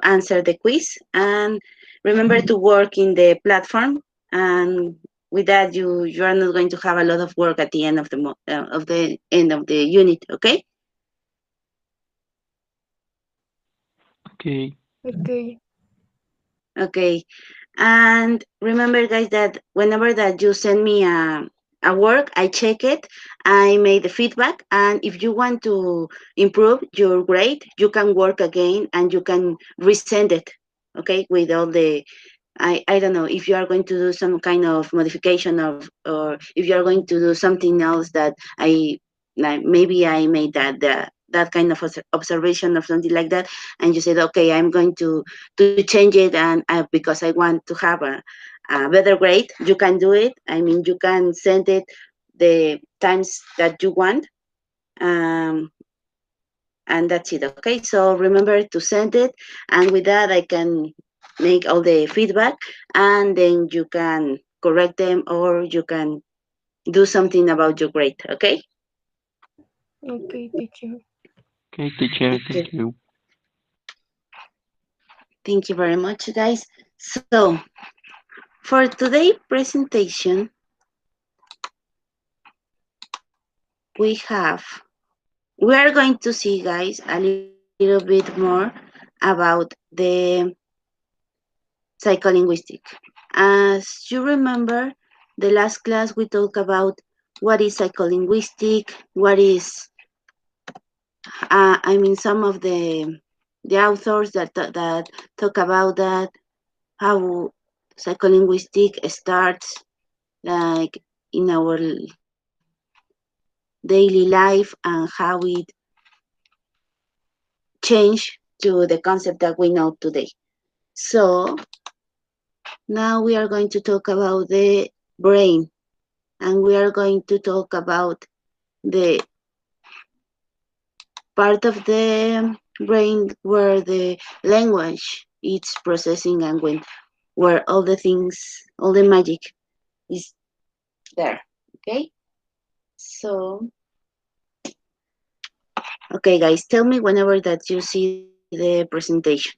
answer the quiz, and remember to work in the platform. And with that, you are not going to have a lot of work at the end of the end of the unit. Okay. Okay. Okay. Okay. And remember, guys, that whenever that you send me a work, I check it, I make the feedback, and if you want to improve your grade, you can work again and you can resend it. Okay, with all the I don't know if you are going to do some kind of modification of, or if you are going to do something else that I like, maybe I made that kind of observation or something like that, and you said, okay, I'm going to change it, and because I want to have a better grade, you can do it. I mean, you can send it the times that you want, um, and that's it. Okay, so remember to send it, and with that I can make all the feedback, and then you can correct them or you can do something about your grade. Okay. Okay, teacher. Okay, teacher, Okay, thank you. thank you very much, guys. So for today's presentation, we are going to see, guys, a little bit more about the psycholinguistic. As you remember, the last class we talked about what is psycholinguistic, what is, I mean, some of the authors that talk about that, how psycholinguistic starts like in our daily life and how it changed to the concept that we know today. So now we are going to talk about the brain, and we are going to talk about the part of the brain where the language is processing, and when where all the things, all the magic is there. Okay. So okay, guys, tell me whenever that you see the presentation.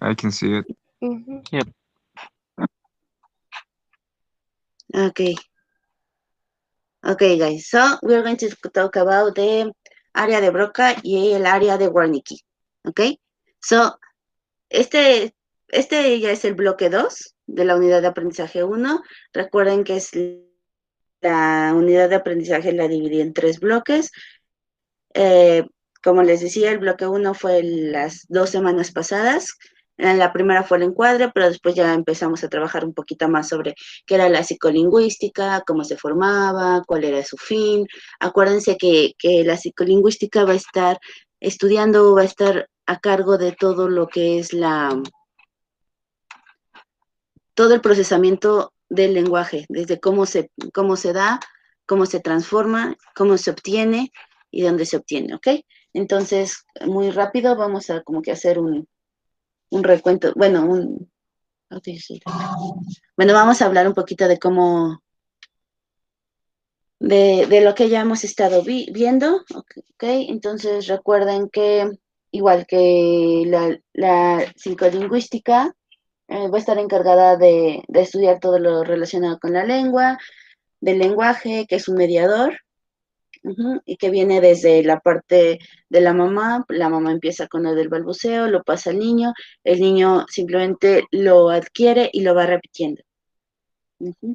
I can see it. Mm-hmm. Yep. Okay. Okay, guys. So we're going to talk about the área de Broca y el área de Wernicke. Okay. So este ya es el bloque 2 de la unidad de aprendizaje 1. Recuerden que es la unidad de aprendizaje, la dividí en 3 bloques. Como les decía, el bloque 1 fue las 2 semanas pasadas. La primera fue el encuadre, pero después ya empezamos a trabajar un poquito más sobre qué era la psicolingüística, cómo se formaba, cuál era su fin. Acuérdense que la psicolingüística va a estar estudiando, va a estar a cargo de todo lo que es todo el procesamiento del lenguaje, desde cómo se da, cómo se transforma, cómo se obtiene y dónde se obtiene, ¿ok? Entonces, muy rápido vamos a como que hacer un recuento, bueno, bueno, vamos a hablar un poquito de cómo, de lo que ya hemos estado viendo, ¿ok? Entonces, recuerden que igual que la psicolingüística, va a estar encargada de estudiar todo lo relacionado con la lengua, del lenguaje, que es un mediador, y que viene desde la parte de la mamá empieza con lo del balbuceo, lo pasa al niño, el niño simplemente lo adquiere y lo va repitiendo.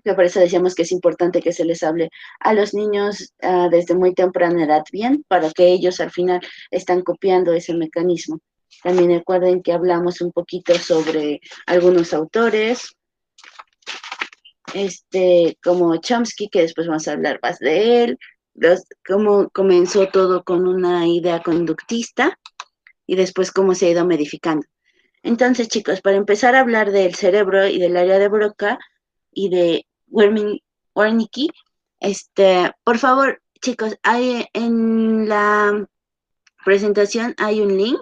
Que por eso decíamos que es importante que se les hable a los niños desde muy temprana edad bien, para que ellos al final están copiando ese mecanismo. También recuerden que hablamos un poquito sobre algunos autores, como Chomsky, que después vamos a hablar más de él, cómo comenzó todo con una idea conductista y después cómo se ha ido modificando. Entonces, chicos, para empezar a hablar del cerebro y del área de Broca y de Wernicke, por favor, chicos, hay en la presentación hay un link,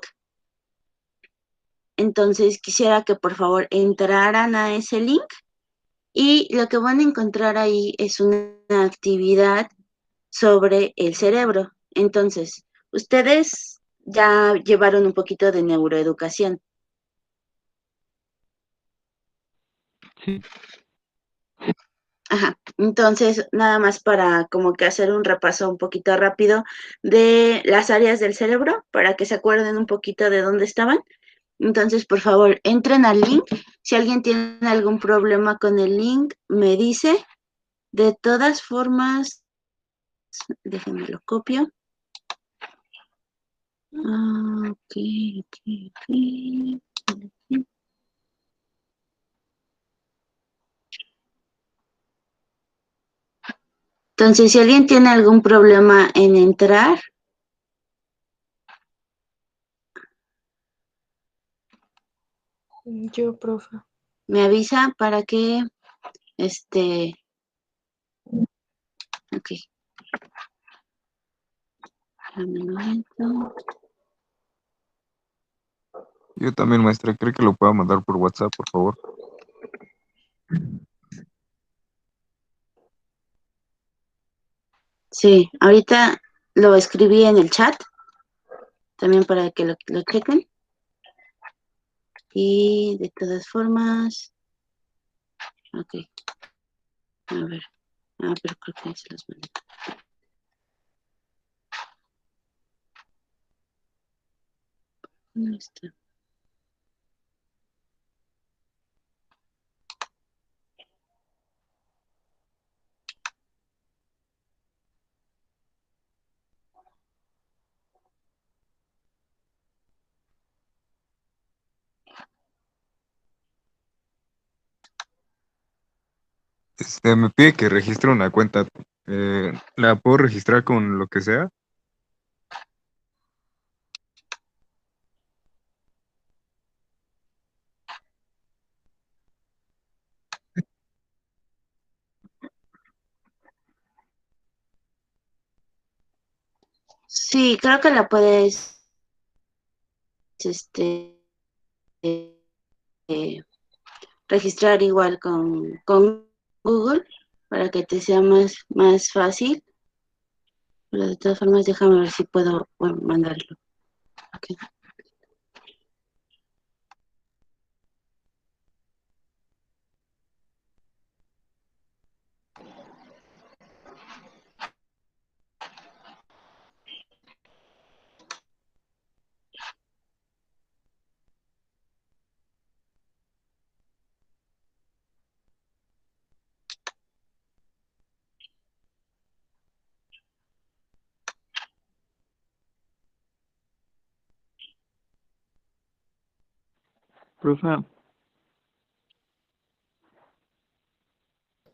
entonces quisiera que por favor entraran a ese link Y lo que van a encontrar ahí es una actividad sobre el cerebro. Entonces, ustedes ya llevaron un poquito de neuroeducación. Sí. Ajá, entonces nada más para como que hacer un repaso un poquito rápido de las áreas del cerebro para que se acuerden un poquito de dónde estaban. Entonces, por favor, entren al link. Si alguien tiene algún problema con el link, me dice. De todas formas, déjenme lo copio. Ok, ok, ok. Entonces, si alguien tiene algún problema en entrar, Yo, profe. me avisa para que, ok, dame un momento. Yo también, maestra, ¿cree que lo pueda mandar por WhatsApp, por favor? Sí, ahorita lo escribí en el chat, también para que lo chequen. Y de todas formas, ok, a ver, pero creo que se los mandé. ¿Dónde está? Me pide que registre una cuenta. ¿La puedo registrar con lo que sea? Sí, creo que la puedes, este, eh, registrar igual con Google para que te sea más fácil. Pero de todas formas, déjame ver si puedo, bueno, mandarlo. Okay. Profe,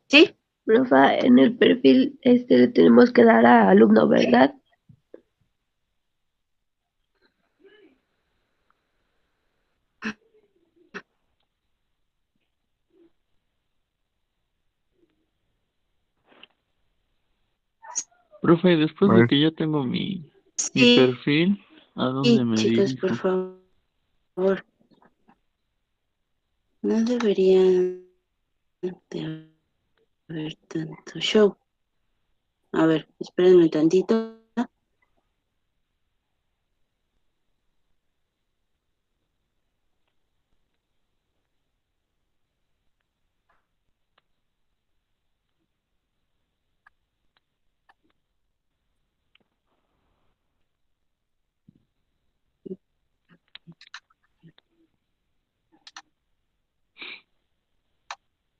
¿Sí? Profa, en el perfil le tenemos que dar a alumno, ¿verdad? profe, después de Maes- que ya tengo mi Sí, perfil, ¿a dónde me chicos, por dirijo? favor. No deberían de haber tanto show. A ver, espérenme tantito.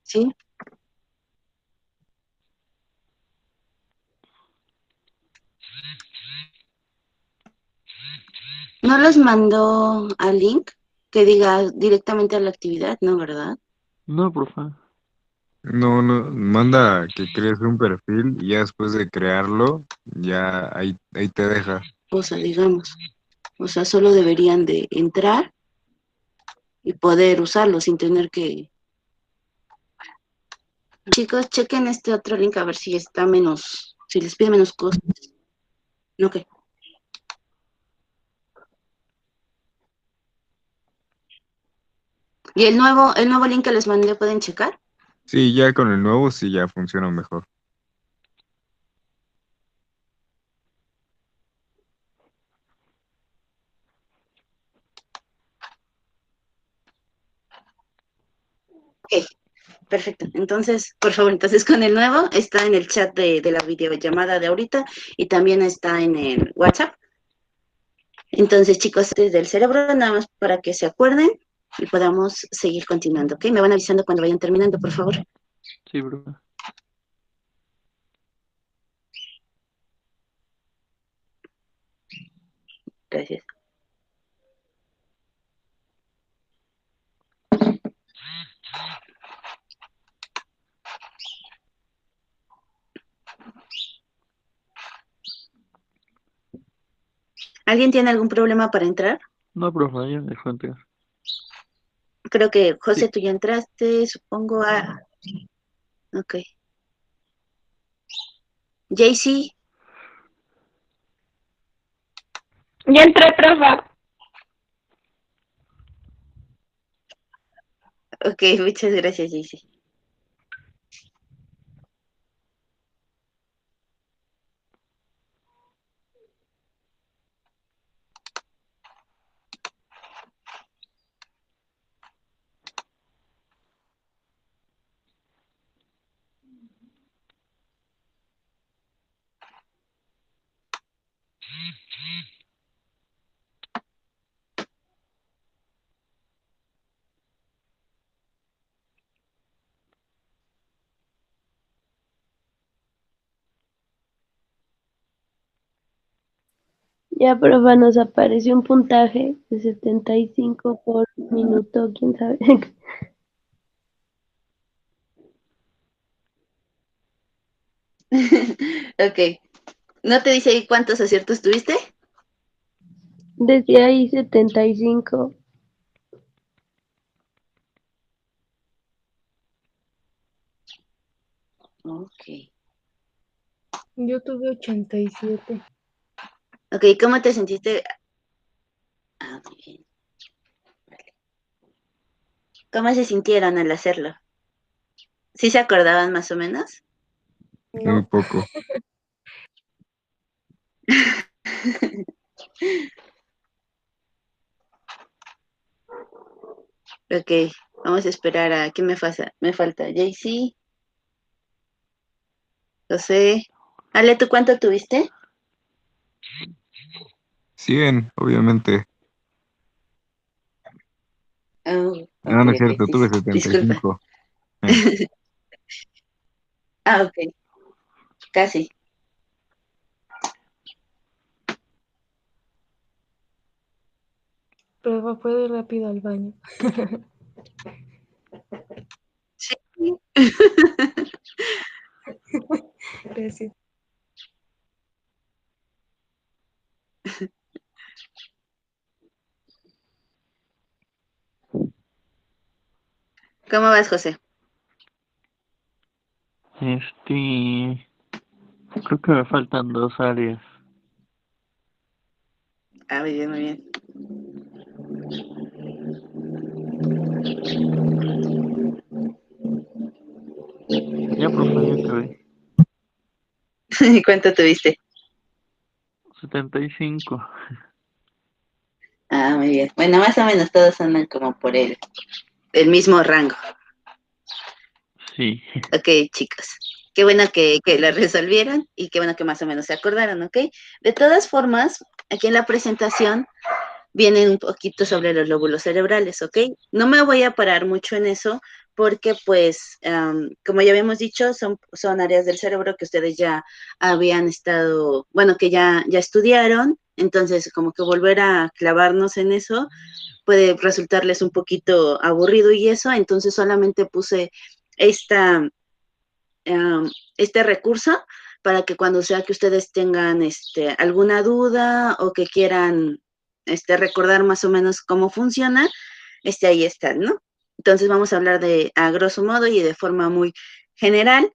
¿Sí? ¿No los mandó al link que diga directamente a la actividad? No, ¿verdad? No, profe. No, no, manda que crees un perfil y ya después de crearlo, ya ahí te deja. O sea, digamos. O sea, solo deberían de entrar y poder usarlo sin tener que... Chicos, chequen este otro link a ver si está menos, si les pide menos cosas. No, ¿qué? Y el nuevo link que les mandé, ¿pueden checar? Sí, ya con el nuevo sí ya funciona mejor. Ok, perfecto. Entonces, por favor, entonces con el nuevo está en el chat de la videollamada de ahorita y también está en el WhatsApp. Entonces, chicos, desde el cerebro, nada más para que se acuerden y podamos seguir continuando, ¿ok? Me van avisando cuando vayan terminando, por favor. Sí, profe. Gracias. ¿Alguien tiene algún problema para entrar? No, profe, ya me dejó entrar. Creo que, José, Sí. tú ya entraste, supongo. Ok. JC, Ya entré, profe. ok, muchas gracias, JC. Ya, profe, nos apareció un puntaje de 75 por minuto, quién sabe. Ok. ¿No te dice ahí cuántos aciertos tuviste? Decía ahí 75. Ok. Yo tuve 87. Ok, ¿cómo te sentiste? Ah, muy bien. ¿Cómo se sintieron al hacerlo? ¿Sí se acordaban más o menos? Muy No, poco. Ok, vamos a esperar a ¿qué me falta? Me falta JC, José. Ale, ¿tú cuánto tuviste? 100, obviamente. Oh, ok, No, no es ok, cierto, sí, tuve sí. Disculpa. 75. Ah, ok, casi. prueba fue rápido al baño. Sí. Gracias. ¿Cómo vas, José? Creo que me faltan 2 áreas. Ah, muy bien, muy bien. Ya, profe, ya acabé. ¿Cuánto tuviste? 75. Ah, muy bien. Bueno, más o menos todos andan como por el mismo rango. Sí. Ok, chicos. Qué bueno que la resolvieron y qué bueno que más o menos se acordaron, ¿ok? De todas formas, aquí en la presentación vienen un poquito sobre los lóbulos cerebrales, ¿ok? No me voy a parar mucho en eso porque, pues, como ya habíamos dicho, son áreas del cerebro que ustedes ya habían estado, bueno, que ya estudiaron, entonces como que volver a clavarnos en eso puede resultarles un poquito aburrido y eso, entonces solamente puse esta este recurso para que cuando sea que ustedes tengan alguna duda o que quieran recordar más o menos cómo funciona, ahí están, ¿no? Entonces vamos a hablar a grosso modo y de forma muy general.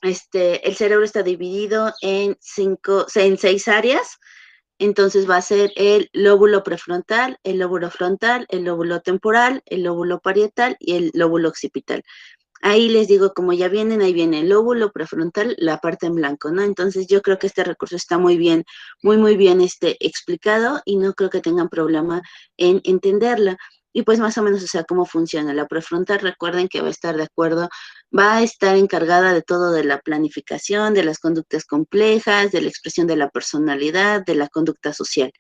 El cerebro está dividido en 6 áreas. Entonces va a ser el lóbulo prefrontal, el lóbulo frontal, el lóbulo temporal, el lóbulo parietal y el lóbulo occipital. ahí les digo, como ya vienen, ahí viene el lóbulo prefrontal, la parte en blanco, ¿no? Entonces yo creo que este recurso está muy bien, muy bien explicado y no creo que tengan problema en entenderla. Y pues más o menos, o sea, cómo funciona. La prefrontal, recuerden que va a estar de acuerdo, va a estar encargada de todo de la planificación, de las conductas complejas, de la expresión de la personalidad, de la conducta social.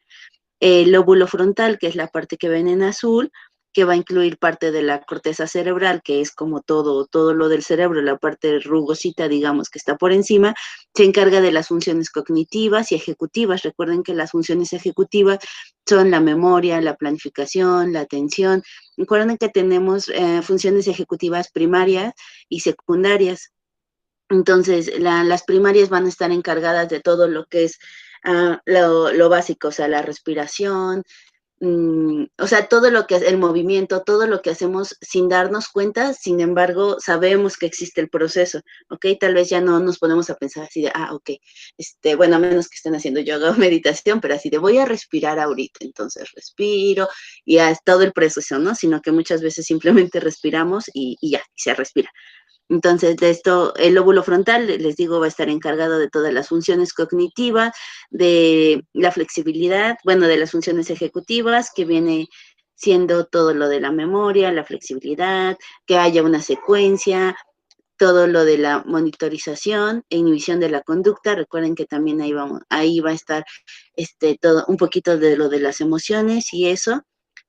El lóbulo frontal, que es la parte que ven en azul, que va a incluir parte de la corteza cerebral, que es como todo lo del cerebro, la parte rugosita, digamos, que está por encima, se encarga de las funciones cognitivas y ejecutivas. Recuerden que las funciones ejecutivas son la memoria, la planificación, la atención. Recuerden que tenemos funciones ejecutivas primarias y secundarias. Entonces, las primarias van a estar encargadas de todo lo que es lo básico, o sea, la respiración, o sea, todo lo que es el movimiento, todo lo que hacemos sin darnos cuenta, sin embargo, sabemos que existe el proceso, ¿ok? Tal vez ya no nos ponemos a pensar así de, ok, bueno, a menos que estén haciendo yoga o meditación, pero así de voy a respirar ahorita, entonces respiro y ya es todo el proceso, ¿no? Sino que muchas veces simplemente respiramos y ya, y se respira. Entonces, de esto, el lóbulo frontal, les digo, va a estar encargado de todas las funciones cognitivas, de la flexibilidad, bueno, de las funciones ejecutivas, que viene siendo todo lo de la memoria, la flexibilidad, que haya una secuencia, todo lo de la monitorización e inhibición de la conducta. Recuerden que también ahí va a estar todo un poquito de lo de las emociones y eso.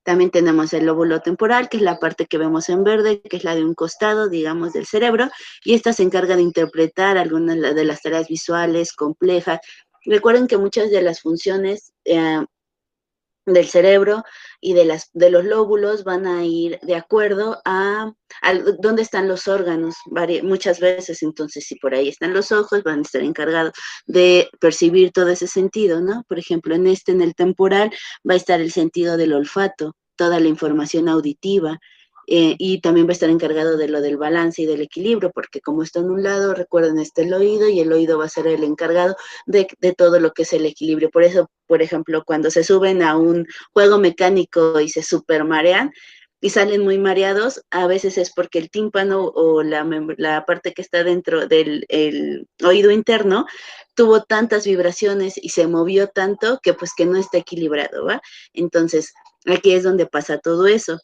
También tenemos el lóbulo temporal, que es la parte que vemos en verde, que es la de un costado, digamos, del cerebro, y esta se encarga de interpretar algunas de las tareas visuales complejas. Recuerden que muchas de las funciones del cerebro y de los lóbulos van a ir de acuerdo a dónde están los órganos, muchas veces. Entonces, si por ahí están los ojos, van a estar encargados de percibir todo ese sentido, ¿no? Por ejemplo, en el temporal, va a estar el sentido del olfato, toda la información auditiva, y también va a estar encargado de lo del balance y del equilibrio, porque como está en un lado, recuerden, está el oído, y el oído va a ser el encargado de todo lo que es el equilibrio. Por eso, por ejemplo, cuando se suben a un juego mecánico y se super marean y salen muy mareados, a veces es porque el tímpano o la parte que está dentro del oído interno tuvo tantas vibraciones y se movió tanto que pues que no está equilibrado, ¿va? Entonces, aquí es donde pasa todo eso.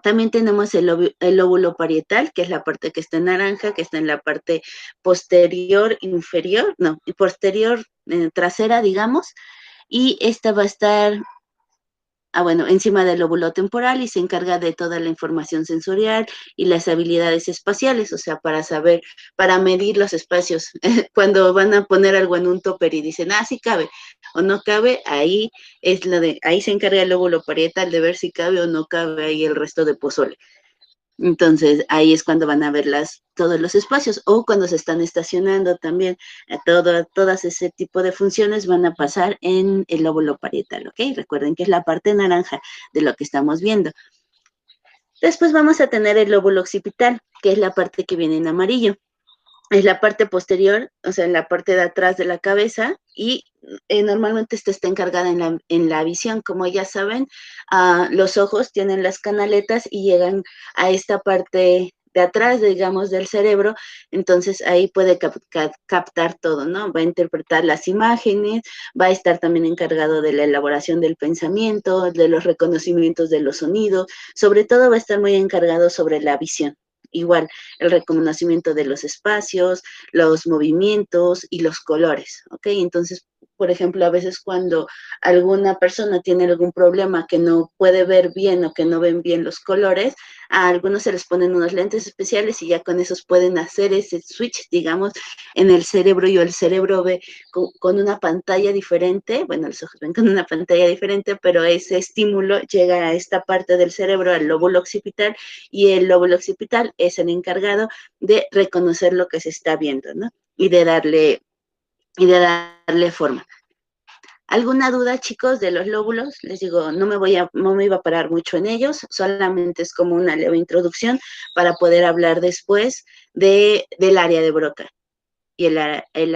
También tenemos el lóbulo parietal, que es la parte que está en naranja, que está en la parte posterior, inferior, no, posterior, trasera, digamos, y esta va a estar, bueno, encima del lóbulo temporal y se encarga de toda la información sensorial y las habilidades espaciales, o sea, para saber, para medir los espacios. Cuando van a poner algo en un topper y dicen, sí cabe o no cabe, ahí ahí se encarga el lóbulo parietal de ver si cabe o no cabe ahí el resto de pozole. Entonces, ahí es cuando van a ver todos los espacios, o cuando se están estacionando también, todas ese tipo de funciones van a pasar en el lóbulo parietal, ¿ok? Recuerden que es la parte naranja de lo que estamos viendo. Después vamos a tener el lóbulo occipital, que es la parte que viene en amarillo. Es la parte posterior, o sea, en la parte de atrás de la cabeza, y normalmente esta está encargada en la visión. Como ya saben, los ojos tienen las canaletas y llegan a esta parte de atrás, digamos, del cerebro. Entonces ahí puede captar todo, ¿no? Va a interpretar las imágenes, va a estar también encargado de la elaboración del pensamiento, de los reconocimientos de los sonidos. Sobre todo va a estar muy encargado sobre la visión. Igual, el reconocimiento de los espacios, los movimientos y los colores, ¿ok? Entonces, por ejemplo, a veces cuando alguna persona tiene algún problema que no puede ver bien o que no ven bien los colores, a algunos se les ponen unos lentes especiales y ya con esos pueden hacer ese switch, digamos, en el cerebro, y el cerebro ve con una pantalla diferente, bueno, los ojos ven con una pantalla diferente, pero ese estímulo llega a esta parte del cerebro, al lóbulo occipital, y el lóbulo occipital es el encargado de reconocer lo que se está viendo, ¿no? Y de darle forma. ¿Alguna duda, chicos, de los lóbulos? Les digo, no me iba a parar mucho en ellos, solamente es como una leve introducción para poder hablar después del área de Broca y el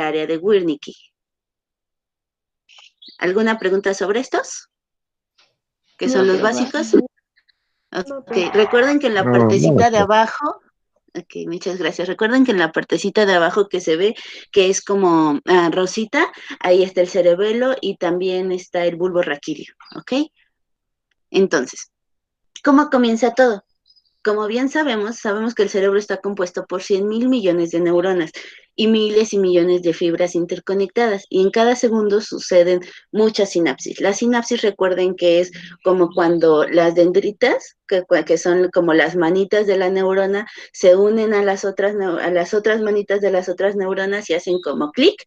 área de Wernicke. ¿Alguna pregunta sobre estos? ¿Que son los básicos? Ok, recuerden que en la partecita de abajo Ok, muchas gracias. Recuerden que en la partecita de abajo que se ve, que es como rosita, ahí está el cerebelo y también está el bulbo raquídeo, ¿ok? Entonces, ¿cómo comienza todo? Como bien sabemos que el cerebro está compuesto por 100.000 millones de neuronas y miles y millones de fibras interconectadas, y en cada segundo suceden muchas sinapsis. Las sinapsis, recuerden que es como cuando las dendritas, que son como las manitas de la neurona, se unen a las otras manitas de las otras neuronas y hacen como clic.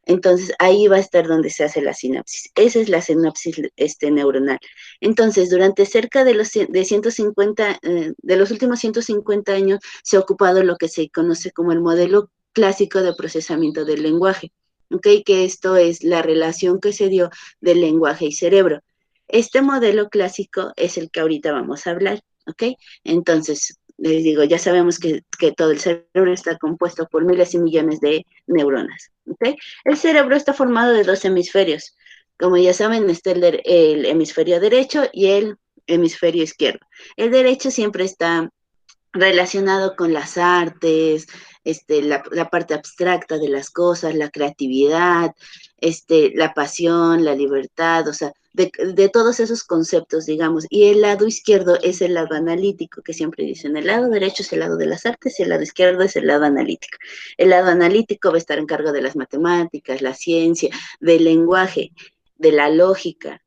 Entonces, ahí va a estar donde se hace la sinapsis. Esa es la sinapsis neuronal. Entonces, durante cerca de de 150, de los últimos 150 años, se ha ocupado lo que se conoce como el modelo clásico de procesamiento del lenguaje. ¿Ok? Que esto es la relación que se dio del lenguaje y cerebro. Este modelo clásico es el que ahorita vamos a hablar. ¿Ok? Entonces, les digo, ya sabemos que todo el cerebro está compuesto por miles y millones de neuronas. ¿Ok? El cerebro está formado de dos hemisferios. Como ya saben, está el hemisferio derecho y el hemisferio izquierdo. El derecho siempre está relacionado con las artes, la parte abstracta de las cosas, la creatividad, la pasión, la libertad, o sea, de todos esos conceptos, digamos. Y el lado izquierdo es el lado analítico, que siempre dicen, el lado derecho es el lado de las artes y el lado izquierdo es el lado analítico. El lado analítico va a estar en cargo de las matemáticas, la ciencia, del lenguaje, de la lógica,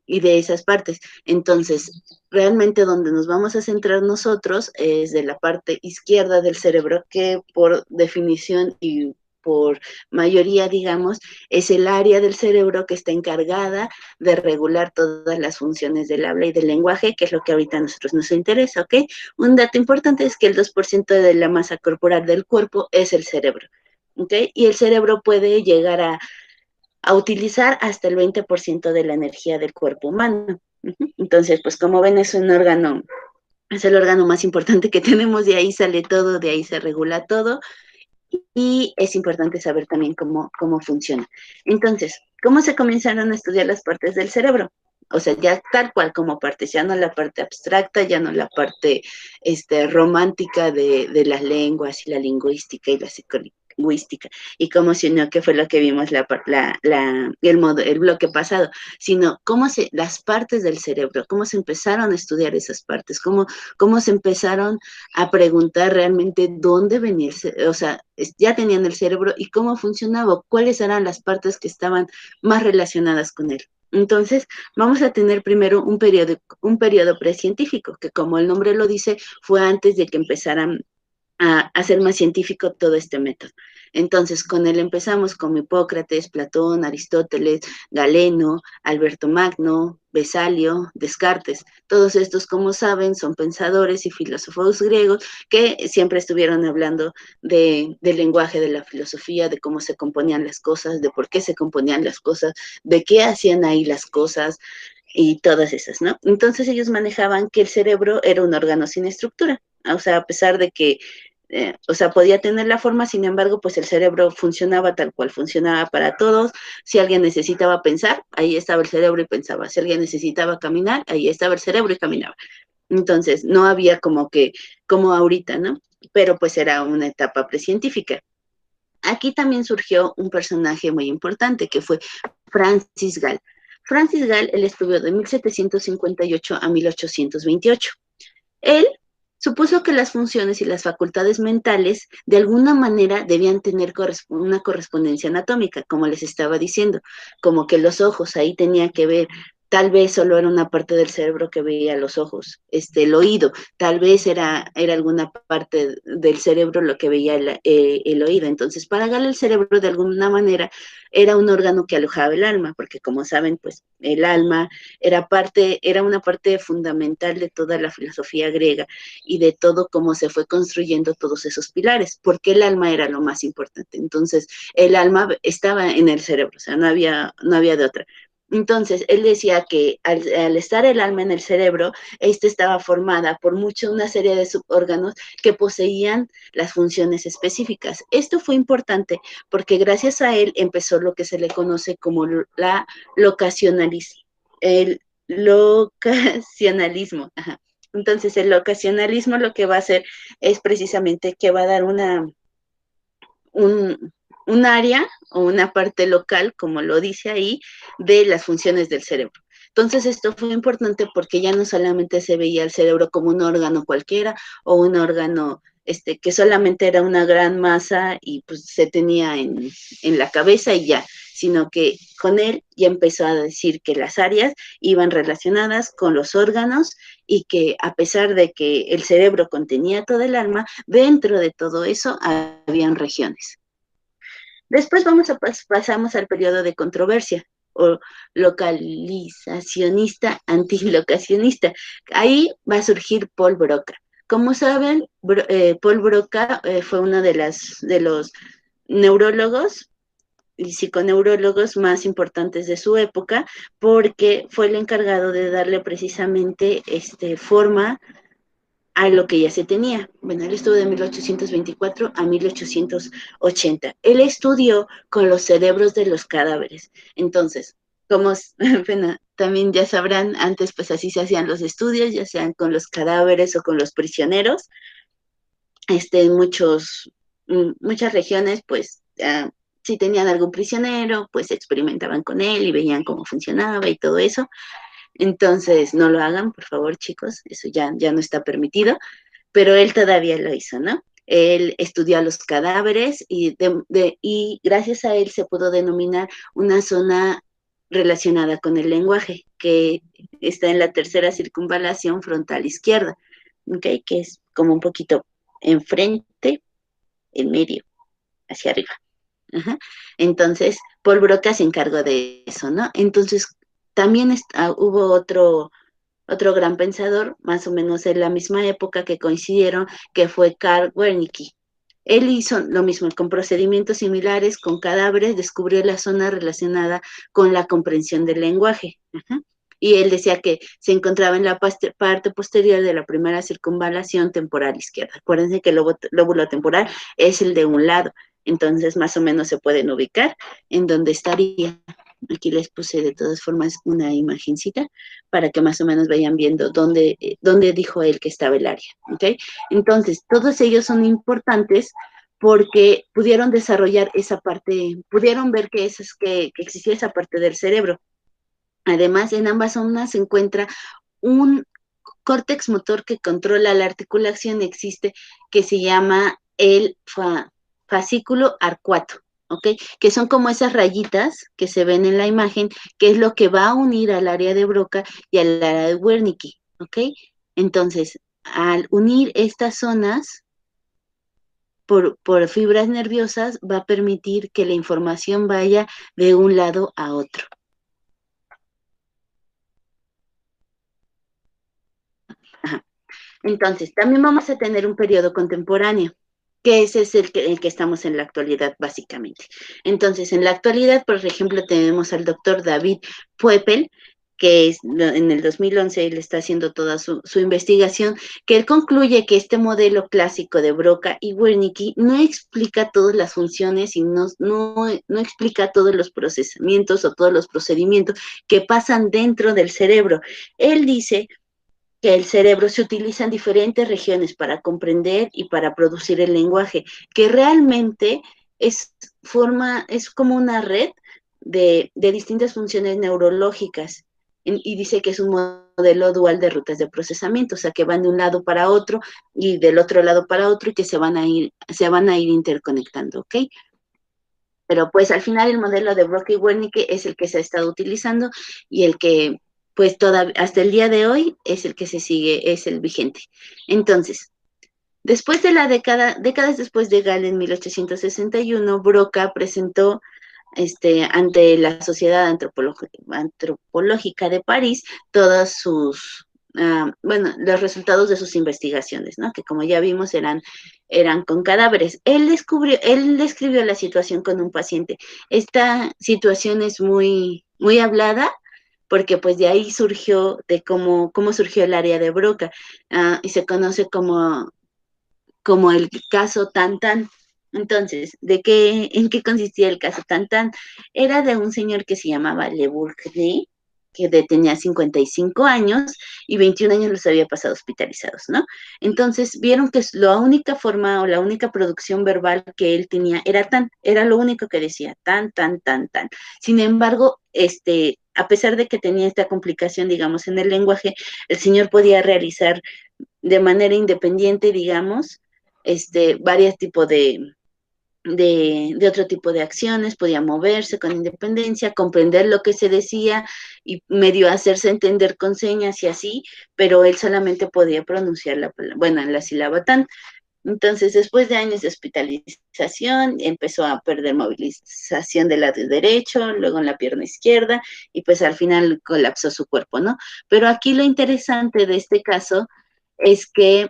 y de esas partes. Entonces, realmente donde nos vamos a centrar nosotros es de la parte izquierda del cerebro, que por definición y por mayoría, digamos, es el área del cerebro que está encargada de regular todas las funciones del habla y del lenguaje, que es lo que ahorita a nosotros nos interesa, ¿ok? Un dato importante es que el 2% de la masa corporal del cuerpo es el cerebro, ¿ok? Y el cerebro puede llegar a utilizar hasta el 20% de la energía del cuerpo humano. Entonces, pues como ven, es un órgano, es el órgano más importante que tenemos, de ahí sale todo, de ahí se regula todo, y es importante saber también cómo funciona. Entonces, ¿cómo se comenzaron a estudiar las partes del cerebro? O sea, ya tal cual como partes, ya no la parte abstracta, ya no la parte romántica de las lenguas y la lingüística y la psicolingüística, y cómo se unió, que fue lo que vimos el bloque pasado, sino las partes del cerebro, cómo se empezaron a estudiar esas partes, cómo se empezaron a preguntar realmente dónde venía, o sea, ya tenían el cerebro y cómo funcionaba, cuáles eran las partes que estaban más relacionadas con él. Entonces, vamos a tener primero un periodo precientífico, que como el nombre lo dice, fue antes de que empezaran a hacer más científico todo este método. Entonces, con él empezamos con Hipócrates, Platón, Aristóteles, Galeno, Alberto Magno, Vesalio, Descartes. Todos estos, como saben, son pensadores y filósofos griegos que siempre estuvieron hablando del lenguaje, de la filosofía, de cómo se componían las cosas, de por qué se componían las cosas, de qué hacían ahí las cosas y todas esas, ¿no? Entonces ellos manejaban que el cerebro era un órgano sin estructura, o sea, a pesar de que o sea, podía tener la forma, sin embargo, pues el cerebro funcionaba tal cual funcionaba para todos. Si alguien necesitaba pensar, ahí estaba el cerebro y pensaba. Si alguien necesitaba caminar, ahí estaba el cerebro y caminaba. Entonces, no había como ahorita, ¿no? Pero pues era una etapa precientífica. Aquí también surgió un personaje muy importante que fue Francis Gall. Francis Gall, él estudió de 1758 a 1828. Él supuso que las funciones y las facultades mentales de alguna manera debían tener una correspondencia anatómica, como les estaba diciendo, como que los ojos ahí tenían que ver. Tal vez solo era una parte del cerebro que veía los ojos, el oído, tal vez era alguna parte del cerebro lo que veía el oído. Entonces, para Galo el cerebro de alguna manera era un órgano que alojaba el alma, porque como saben, pues el alma era una parte fundamental de toda la filosofía griega y de todo cómo se fue construyendo todos esos pilares, porque el alma era lo más importante. Entonces, el alma estaba en el cerebro, o sea, no había de otra. Entonces, él decía que al estar el alma en el cerebro, estaba formada por una serie de subórganos que poseían las funciones específicas. Esto fue importante porque gracias a él empezó lo que se le conoce como el locacionalismo. Ajá. Entonces, el ocasionalismo lo que va a hacer es precisamente que va a dar un área o una parte local, como lo dice ahí, de las funciones del cerebro. Entonces, esto fue importante porque ya no solamente se veía el cerebro como un órgano cualquiera o un órgano que solamente era una gran masa y pues se tenía en la cabeza y ya, sino que con él ya empezó a decir que las áreas iban relacionadas con los órganos y que a pesar de que el cerebro contenía todo el alma, dentro de todo eso habían regiones. Después pasamos al periodo de controversia o localizacionista, antilocacionista. Ahí va a surgir Paul Broca. Como saben, Paul Broca fue uno de los neurólogos y psiconeurólogos más importantes de su época, porque fue el encargado de darle precisamente forma a lo que ya se tenía. Bueno, él estuvo de 1824 a 1880. Él estudió con los cerebros de los cadáveres. Entonces, como bueno, también ya sabrán, antes pues así se hacían los estudios, ya sean con los cadáveres o con los prisioneros. Muchas regiones pues si tenían algún prisionero, pues experimentaban con él y veían cómo funcionaba y todo eso. Entonces, no lo hagan, por favor, chicos, eso ya no está permitido, pero él todavía lo hizo, ¿no? Él estudió a los cadáveres y gracias a él se pudo denominar una zona relacionada con el lenguaje, que está en la tercera circunvalación frontal izquierda, ¿okay? Que es como un poquito enfrente, en medio, hacia arriba. Ajá. Entonces, Paul Broca se encargó de eso, ¿no? Entonces, también hubo otro gran pensador, más o menos en la misma época que coincidieron, que fue Karl Wernicke. Él hizo lo mismo, con procedimientos similares, con cadáveres, descubrió la zona relacionada con la comprensión del lenguaje. Ajá. Y él decía que se encontraba en la parte posterior de la primera circunvalación temporal izquierda. Acuérdense que el lóbulo temporal es el de un lado, entonces más o menos se pueden ubicar en donde estaría. Aquí les puse de todas formas una imagencita para que más o menos vayan viendo dónde dijo él que estaba el área. ¿Okay? Entonces, todos ellos son importantes porque pudieron desarrollar esa parte, pudieron ver que existía esa parte del cerebro. Además, en ambas zonas se encuentra un córtex motor que controla la articulación, existe, que se llama el fascículo arcuato, ¿ok? Que son como esas rayitas que se ven en la imagen, que es lo que va a unir al área de Broca y al área de Wernicke, ¿ok? Entonces, al unir estas zonas por fibras nerviosas, va a permitir que la información vaya de un lado a otro. Ajá. Entonces, también vamos a tener un periodo contemporáneo, que ese es el que estamos en la actualidad, básicamente. Entonces, en la actualidad, por ejemplo, tenemos al doctor David Puepel, que en el 2011 él está haciendo toda su investigación, que él concluye que este modelo clásico de Broca y Wernicke no explica todas las funciones y no explica todos los procesamientos o todos los procedimientos que pasan dentro del cerebro. Él dice que el cerebro se utiliza en diferentes regiones para comprender y para producir el lenguaje, que realmente es como una red de distintas funciones neurológicas. Y dice que es un modelo dual de rutas de procesamiento, o sea, que van de un lado para otro y del otro lado para otro y que se van a ir interconectando, ¿ok? Pero pues al final el modelo de Broca y Wernicke es el que se ha estado utilizando y el que pues hasta el día de hoy es el que se sigue, es el vigente. Entonces, después de décadas después de Galen en 1861, Broca presentó ante la Sociedad Antropológica de París todos los resultados de sus investigaciones, ¿no? Que como ya vimos eran con cadáveres. Él describió la situación con un paciente. Esta situación es muy, muy hablada porque pues de ahí surgió, de cómo surgió el área de Broca, y se conoce como el caso Tan-Tan. Entonces, ¿en qué consistía el caso Tan-Tan? Era de un señor que se llamaba Le Bourget, tenía 55 años y 21 años los había pasado hospitalizados, ¿no? Entonces vieron que la única forma o la única producción verbal que él tenía era lo único que decía, tan, tan, tan, tan. Sin embargo, a pesar de que tenía esta complicación, digamos, en el lenguaje, el señor podía realizar de manera independiente, digamos, varios tipos de otro tipo de acciones, podía moverse con independencia, comprender lo que se decía y medio hacerse entender con señas y así, pero él solamente podía pronunciar la sílaba tan. Entonces, después de años de hospitalización, empezó a perder movilización del lado derecho, luego en la pierna izquierda, y pues al final colapsó su cuerpo, ¿no? Pero aquí lo interesante de este caso es que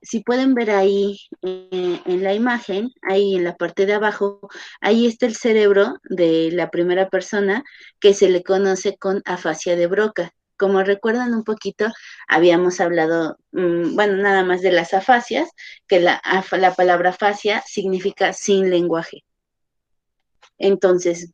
si pueden ver ahí en la imagen, ahí en la parte de abajo, ahí está el cerebro de la primera persona que se le conoce con afasia de Broca. Como recuerdan un poquito, habíamos hablado, bueno, nada más de las afasias, que la palabra afasia significa sin lenguaje. Entonces,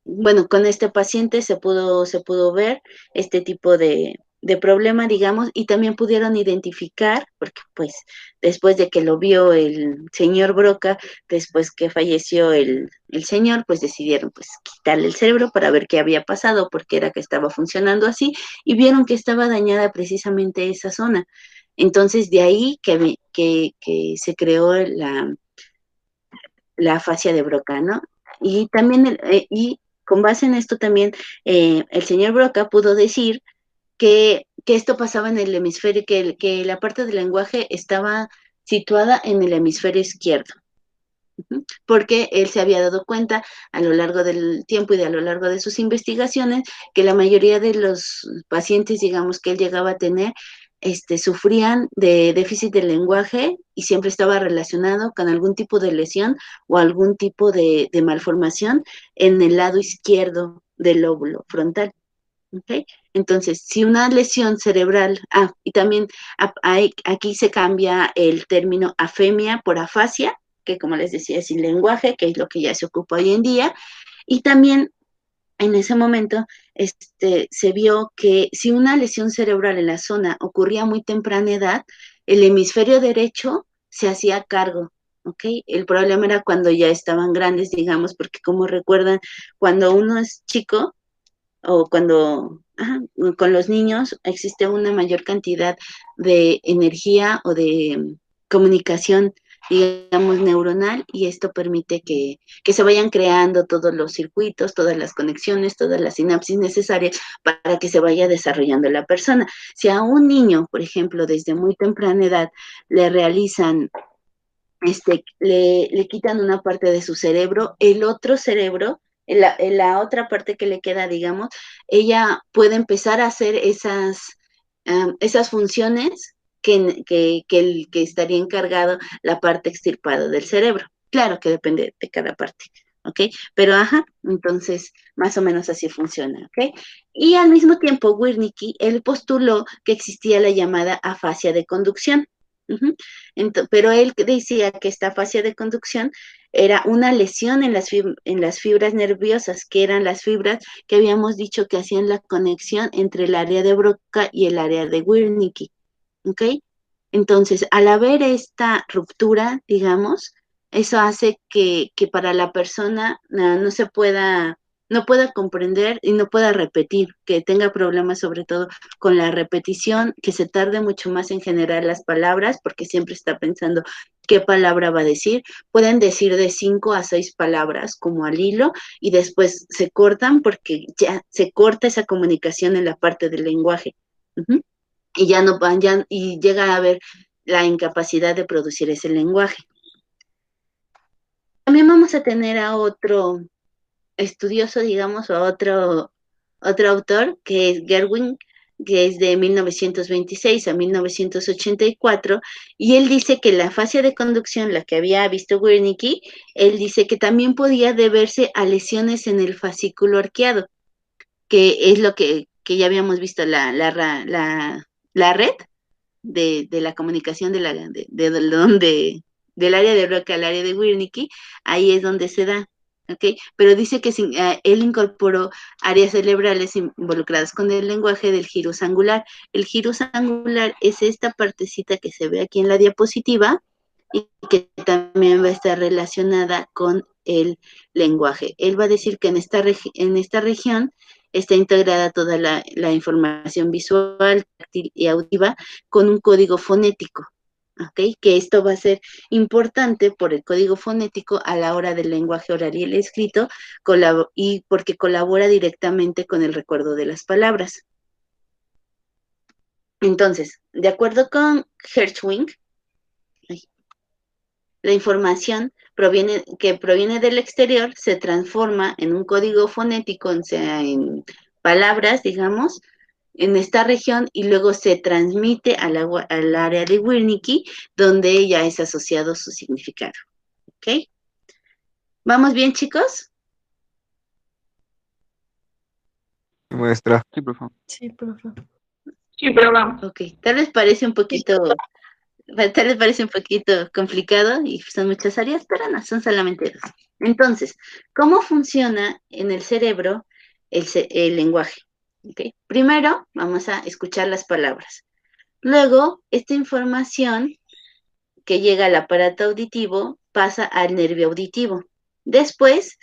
bueno, con este paciente se pudo ver este tipo de problema, digamos, y también pudieron identificar, porque pues después de que lo vio el señor Broca, después que falleció el señor, pues decidieron pues quitarle el cerebro para ver qué había pasado, porque era que estaba funcionando así, y vieron que estaba dañada precisamente esa zona. Entonces de ahí que se creó la afasia de Broca, ¿no? Y también, y con base en esto también, el señor Broca pudo decir que esto pasaba en el hemisferio, que la parte del lenguaje estaba situada en el hemisferio izquierdo, porque él se había dado cuenta a lo largo del tiempo y a lo largo de sus investigaciones que la mayoría de los pacientes, digamos, que él llegaba a tener, sufrían de déficit del lenguaje y siempre estaba relacionado con algún tipo de lesión o algún tipo de malformación en el lado izquierdo del lóbulo frontal. ¿Okay? Entonces, si una lesión cerebral, y también aquí se cambia el término afemia por afasia, que como les decía es sin lenguaje, que es lo que ya se ocupa hoy en día, y también en ese momento se vio que si una lesión cerebral en la zona ocurría a muy temprana edad, el hemisferio derecho se hacía cargo. ¿Ok? El problema era cuando ya estaban grandes, digamos, porque como recuerdan, cuando uno es chico, o cuando con los niños existe una mayor cantidad de energía o de comunicación, digamos, neuronal, y esto permite que se vayan creando todos los circuitos, todas las conexiones, todas las sinapsis necesarias para que se vaya desarrollando la persona. Si a un niño, por ejemplo, desde muy temprana edad le realizan le quitan una parte de su cerebro, el otro cerebro, la otra parte que le queda, digamos, ella puede empezar a hacer esas funciones que estaría encargado la parte extirpada del cerebro. Claro que depende de cada parte, ¿ok? Pero entonces más o menos así funciona, ¿ok? Y al mismo tiempo, Wernicke, él postuló que existía la llamada afasia de conducción. Pero él decía que esta fascia de conducción era una lesión en las fibras nerviosas, que eran las fibras que habíamos dicho que hacían la conexión entre el área de Broca y el área de Wernicke, ¿ok? Entonces, al haber esta ruptura, digamos, eso hace que para la persona no pueda comprender y no pueda repetir, que tenga problemas sobre todo con la repetición, que se tarde mucho más en generar las palabras, porque siempre está pensando qué palabra va a decir. Pueden decir de 5 a 6 palabras como al hilo y después se cortan porque ya se corta esa comunicación en la parte del lenguaje. Y ya no van, y llega a haber la incapacidad de producir ese lenguaje. También vamos a tener a otro estudioso, digamos, o a otro autor, que es Gerwin, que es de 1926 a 1984, y él dice que la fase de conducción, la que había visto Wernicke, él dice que también podía deberse a lesiones en el fascículo arqueado, que es lo que ya habíamos visto, la red de la comunicación del área de Broca al área de Wernicke, ahí es donde se da, ¿ok? Pero dice que él incorporó áreas cerebrales involucradas con el lenguaje del gyrus angular. El gyrus angular es esta partecita que se ve aquí en la diapositiva y que también va a estar relacionada con el lenguaje. Él va a decir que en esta región está integrada toda la información visual, táctil y auditiva con un código fonético. ¿Ok? Que esto va a ser importante por el código fonético a la hora del lenguaje oral y el escrito y porque colabora directamente con el recuerdo de las palabras. Entonces, de acuerdo con Hirschwing, la información que proviene del exterior se transforma en un código fonético, o sea, en palabras, digamos, en esta región y luego se transmite al área de Wernicke, donde ya es asociado su significado. ¿Ok? ¿Vamos bien, chicos? Maestra. Sí, profe. Sí, profe. Sí, pero vamos. Ok, tal vez parece un poquito complicado y son muchas áreas, pero no, son solamente dos. Entonces, ¿cómo funciona en el cerebro el lenguaje? ¿Okay? Primero, vamos a escuchar las palabras. Luego, esta información que llega al aparato auditivo pasa al nervio auditivo. Después,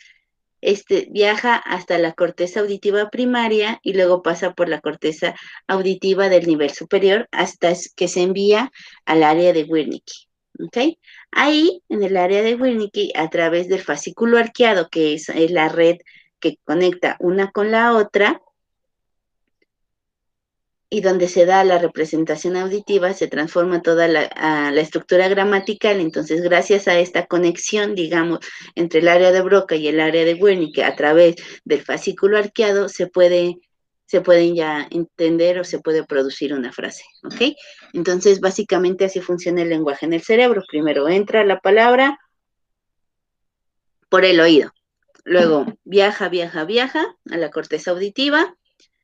viaja hasta la corteza auditiva primaria y luego pasa por la corteza auditiva del nivel superior hasta que se envía al área de Wernicke. ¿Ok? Ahí, en el área de Wernicke, a través del fascículo arqueado, que es la red que conecta una con la otra, y donde se da la representación auditiva, se transforma toda la estructura gramatical. Entonces, gracias a esta conexión, digamos, entre el área de Broca y el área de Wernicke, a través del fascículo arqueado, se pueden ya entender o se puede producir una frase, ¿ok? Entonces, básicamente así funciona el lenguaje en el cerebro. Primero entra la palabra por el oído. Luego viaja a la corteza auditiva.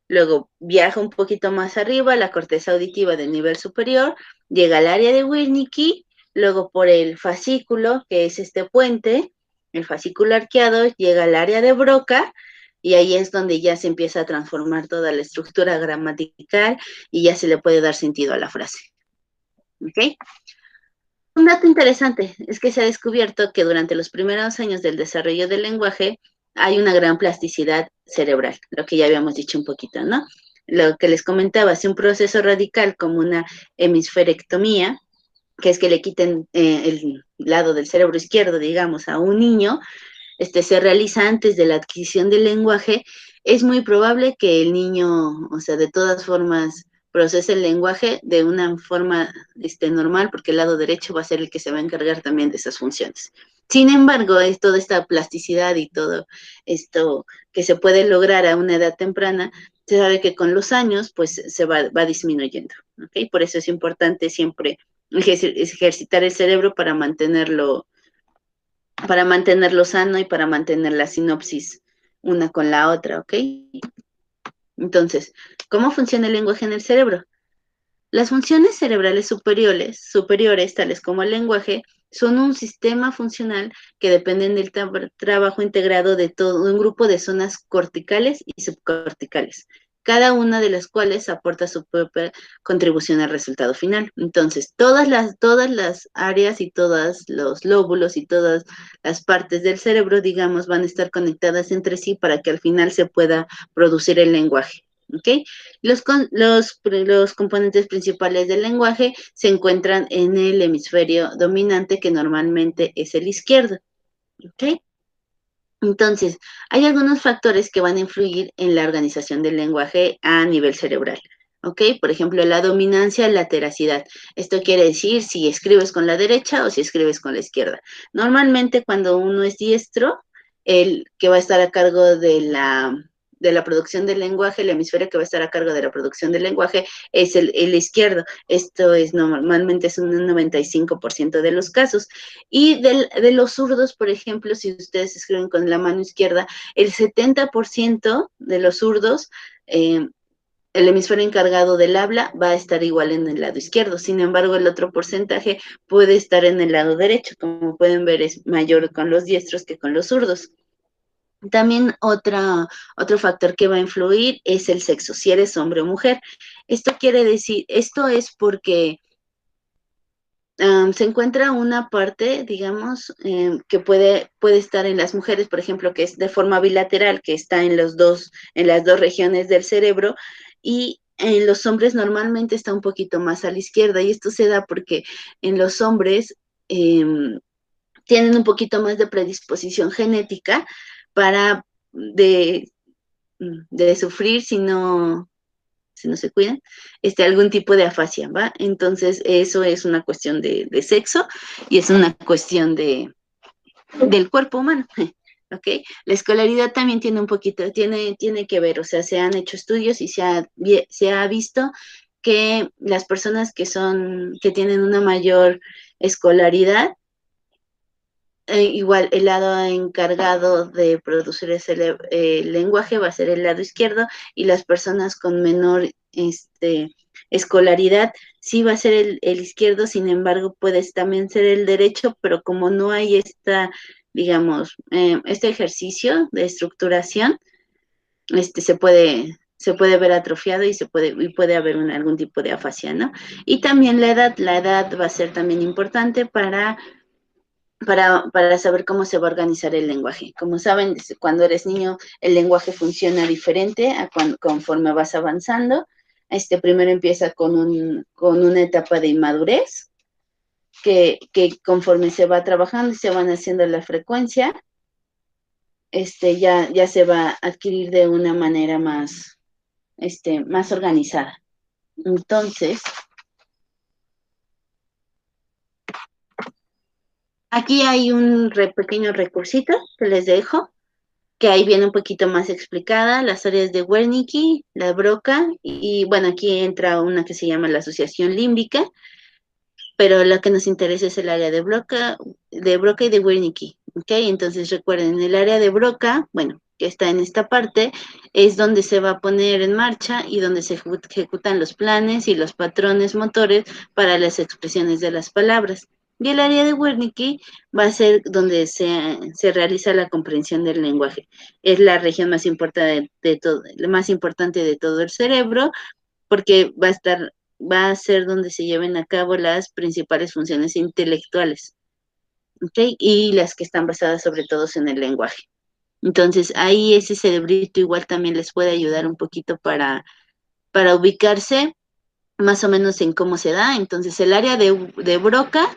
Luego viaja un poquito más arriba, la corteza auditiva del nivel superior, llega al área de Wernicke, luego por el fascículo, que es este puente, el fascículo arqueado, llega al área de Broca, y ahí es donde ya se empieza a transformar toda la estructura gramatical y ya se le puede dar sentido a la frase. ¿Ok? Un dato interesante es que se ha descubierto que durante los primeros años del desarrollo del lenguaje hay una gran plasticidad cerebral, lo que ya habíamos dicho un poquito, ¿no? Lo que les comentaba, si un proceso radical como una hemisferectomía, que es que le quiten el lado del cerebro izquierdo, digamos, a un niño, se realiza antes de la adquisición del lenguaje, es muy probable que el niño, o sea, de todas formas, procese el lenguaje de una forma normal, porque el lado derecho va a ser el que se va a encargar también de esas funciones. Sin embargo, es toda esta plasticidad y todo esto que se puede lograr a una edad temprana, se sabe que con los años, pues, se va disminuyendo, ¿ok? Por eso es importante siempre ejercitar el cerebro para mantenerlo sano y para mantener la sinopsis una con la otra, ¿ok? Entonces, ¿cómo funciona el lenguaje en el cerebro? Las funciones cerebrales superiores, tales como el lenguaje, son un sistema funcional que dependen del trabajo integrado de todo un grupo de zonas corticales y subcorticales, cada una de las cuales aporta su propia contribución al resultado final. Entonces, todas las áreas y todos los lóbulos y todas las partes del cerebro, digamos, van a estar conectadas entre sí para que al final se pueda producir el lenguaje. ¿Ok? Los componentes principales del lenguaje se encuentran en el hemisferio dominante, que normalmente es el izquierdo. ¿Ok? Entonces, hay algunos factores que van a influir en la organización del lenguaje a nivel cerebral. ¿Ok? Por ejemplo, la dominancia, la teracidad. Esto quiere decir si escribes con la derecha o si escribes con la izquierda. Normalmente, cuando uno es diestro, el que va a estar a cargo de la producción del lenguaje, el hemisferio que va a estar a cargo de la producción del lenguaje es el izquierdo. Esto es normalmente es un 95% de los casos. Y de los zurdos, por ejemplo, si ustedes escriben con la mano izquierda, el 70% de los zurdos, el hemisferio encargado del habla va a estar igual en el lado izquierdo. Sin embargo, el otro porcentaje puede estar en el lado derecho. Como pueden ver, es mayor con los diestros que con los zurdos. También otro factor que va a influir es el sexo, si eres hombre o mujer. Esto quiere decir, esto es porque se encuentra una parte, digamos, que puede estar en las mujeres, por ejemplo, que es de forma bilateral, que está en las dos regiones del cerebro, y en los hombres normalmente está un poquito más a la izquierda, y esto se da porque en los hombres tienen un poquito más de predisposición genética para de, de sufrir si no se cuidan, algún tipo de afasia, ¿va? Entonces, eso es una cuestión de sexo y es una cuestión del cuerpo humano, ¿ok? La escolaridad también tiene un poquito, tiene que ver, o sea, se han hecho estudios y se ha visto que las personas que tienen una mayor escolaridad, igual el lado encargado de producir ese lenguaje va a ser el lado izquierdo y las personas con menor escolaridad sí va a ser el izquierdo, sin embargo puede también ser el derecho, pero como no hay digamos, este ejercicio de estructuración, se puede ver atrofiado y puede haber algún tipo de afasia, ¿no? Y también la edad va a ser también importante para saber cómo se va a organizar el lenguaje. Como saben, cuando eres niño, el lenguaje funciona diferente conforme vas avanzando. Primero empieza con una etapa de inmadurez, que conforme se va trabajando y se van haciendo la frecuencia, ya se va a adquirir de una manera más organizada. Entonces, aquí hay un pequeño recursito que les dejo, que ahí viene un poquito más explicada, las áreas de Wernicke, la Broca, y bueno, aquí entra una que se llama la asociación límbica, pero lo que nos interesa es el área de Broca y de Wernicke, ¿ok? Entonces recuerden, el área de Broca, bueno, que está en esta parte, es donde se va a poner en marcha y donde se ejecutan los planes y los patrones motores para las expresiones de las palabras. Y el área de Wernicke va a ser donde se realiza la comprensión del lenguaje. Es la región más importante más importante de todo el cerebro, porque va a ser donde se lleven a cabo las principales funciones intelectuales, ¿ok? Y las que están basadas sobre todo en el lenguaje. Entonces, ahí ese cerebrito igual también les puede ayudar un poquito para ubicarse más o menos en cómo se da. Entonces, el área de Broca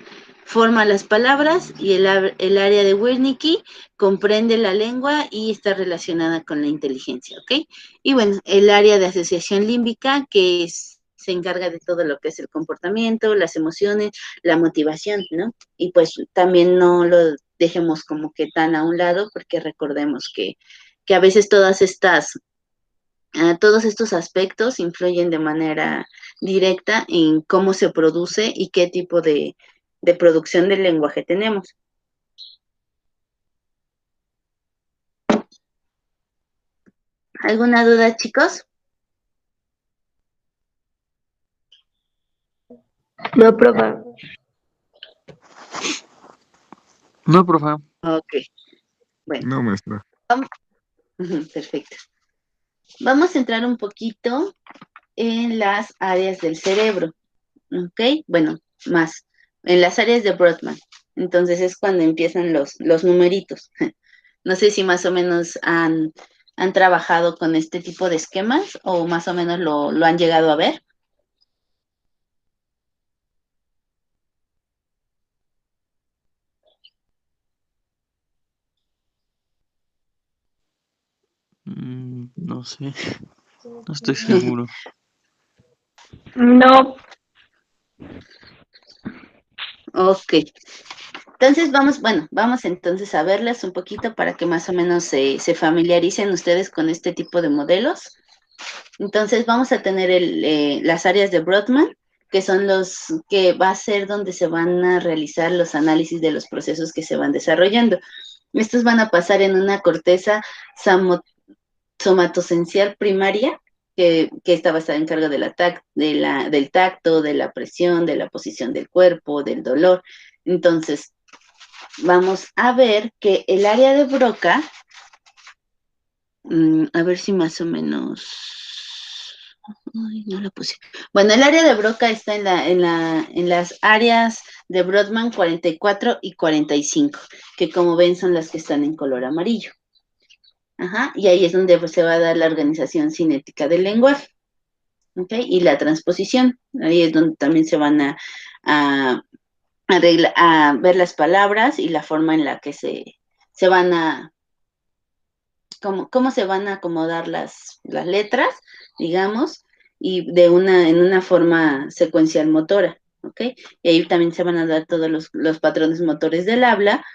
forma las palabras y el área de Wernicke comprende la lengua y está relacionada con la inteligencia, ¿ok? Y bueno, el área de asociación límbica, se encarga de todo lo que es el comportamiento, las emociones, la motivación, ¿no? Y pues también no lo dejemos como que tan a un lado, porque recordemos que a veces todos estos aspectos influyen de manera directa en cómo se produce y qué tipo de producción del lenguaje tenemos. ¿Alguna duda, chicos? No, profa. No, profe. Ok, bueno, No, maestra. perfecto. Vamos a entrar un poquito en las áreas del cerebro, ¿ok? Bueno, más, en las áreas de Brodmann. Entonces es cuando empiezan los numeritos. No sé si más o menos han trabajado con este tipo de esquemas o más o menos lo han llegado a ver. No sé. No estoy seguro. No, Ok. Entonces vamos entonces a verlas un poquito para que más o menos se familiaricen ustedes con este tipo de modelos. Entonces vamos a tener las áreas de Brodmann, que son los que va a ser donde se van a realizar los análisis de los procesos que se van desarrollando. Estos van a pasar en una corteza somatosencial primaria, que está basada en cargo del tacto, de la presión, de la posición del cuerpo, del dolor. Entonces, vamos a ver que el área de Broca A ver si más o menos. Ay, no la puse. Bueno, el área de Broca está en las áreas de Brodmann 44 y 45, que como ven son las que están en color amarillo. Ajá, y ahí es donde pues, se va a dar la organización cinética del lenguaje. ¿Ok? Y la transposición. Ahí es donde también se van a, a ver las palabras y la forma en la que se van a cómo se van a acomodar las letras, digamos, y en una forma secuencial motora, ¿ok? Y ahí también se van a dar todos los patrones motores del habla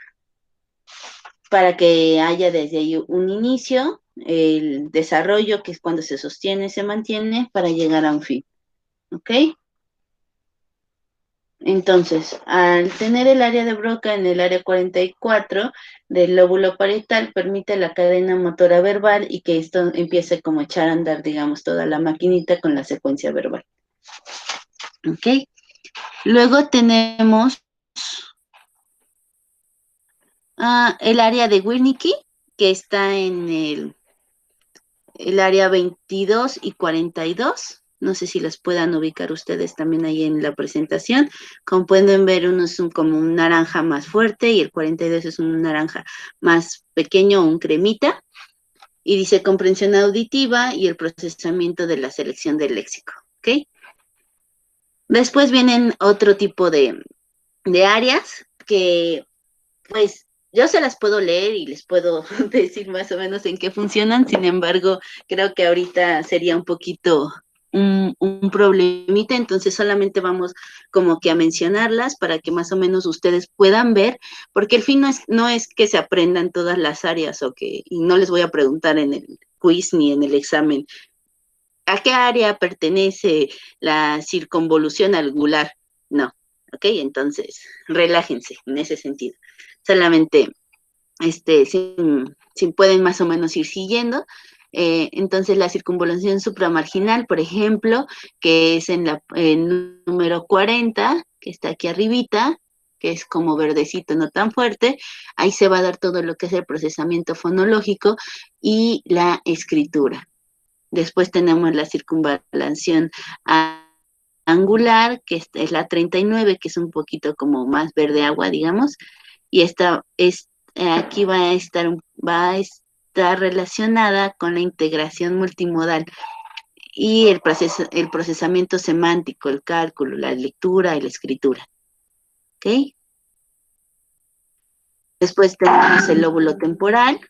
para que haya desde ahí un inicio, el desarrollo, que es cuando se sostiene, se mantiene, para llegar a un fin, ¿ok? Entonces, al tener el área de Broca en el área 44 del lóbulo parietal, permite la cadena motora verbal y que esto empiece como a echar a andar, digamos, toda la maquinita con la secuencia verbal. ¿Ok? Luego tenemos el área de Wernicke, que está en el área 22 y 42. No sé si las puedan ubicar ustedes también ahí en la presentación. Como pueden ver, uno es como un naranja más fuerte y el 42 es un naranja más pequeño, un cremita. Y dice comprensión auditiva y el procesamiento de la selección del léxico. ¿Ok? Después vienen otro tipo de áreas que, pues, yo se las puedo leer y les puedo decir más o menos en qué funcionan, sin embargo, creo que ahorita sería un poquito un problemita, entonces solamente vamos como que a mencionarlas para que más o menos ustedes puedan ver, porque el fin no es que se aprendan todas las áreas y no les voy a preguntar en el quiz ni en el examen a qué área pertenece la circunvolución angular. No, ¿ok? Entonces, relájense en ese sentido. Solamente si pueden más o menos ir siguiendo. Entonces, la circunvolución supramarginal, por ejemplo, que es en el número 40, que está aquí arribita, que es como verdecito, no tan fuerte, ahí se va a dar todo lo que es el procesamiento fonológico y la escritura. Después tenemos la circunvalación angular, que es la 39, que es un poquito como más verde agua, digamos, y aquí va a estar relacionada con la integración multimodal y el procesamiento semántico, el cálculo, la lectura y la escritura. ¿Ok? Después tenemos el lóbulo temporal,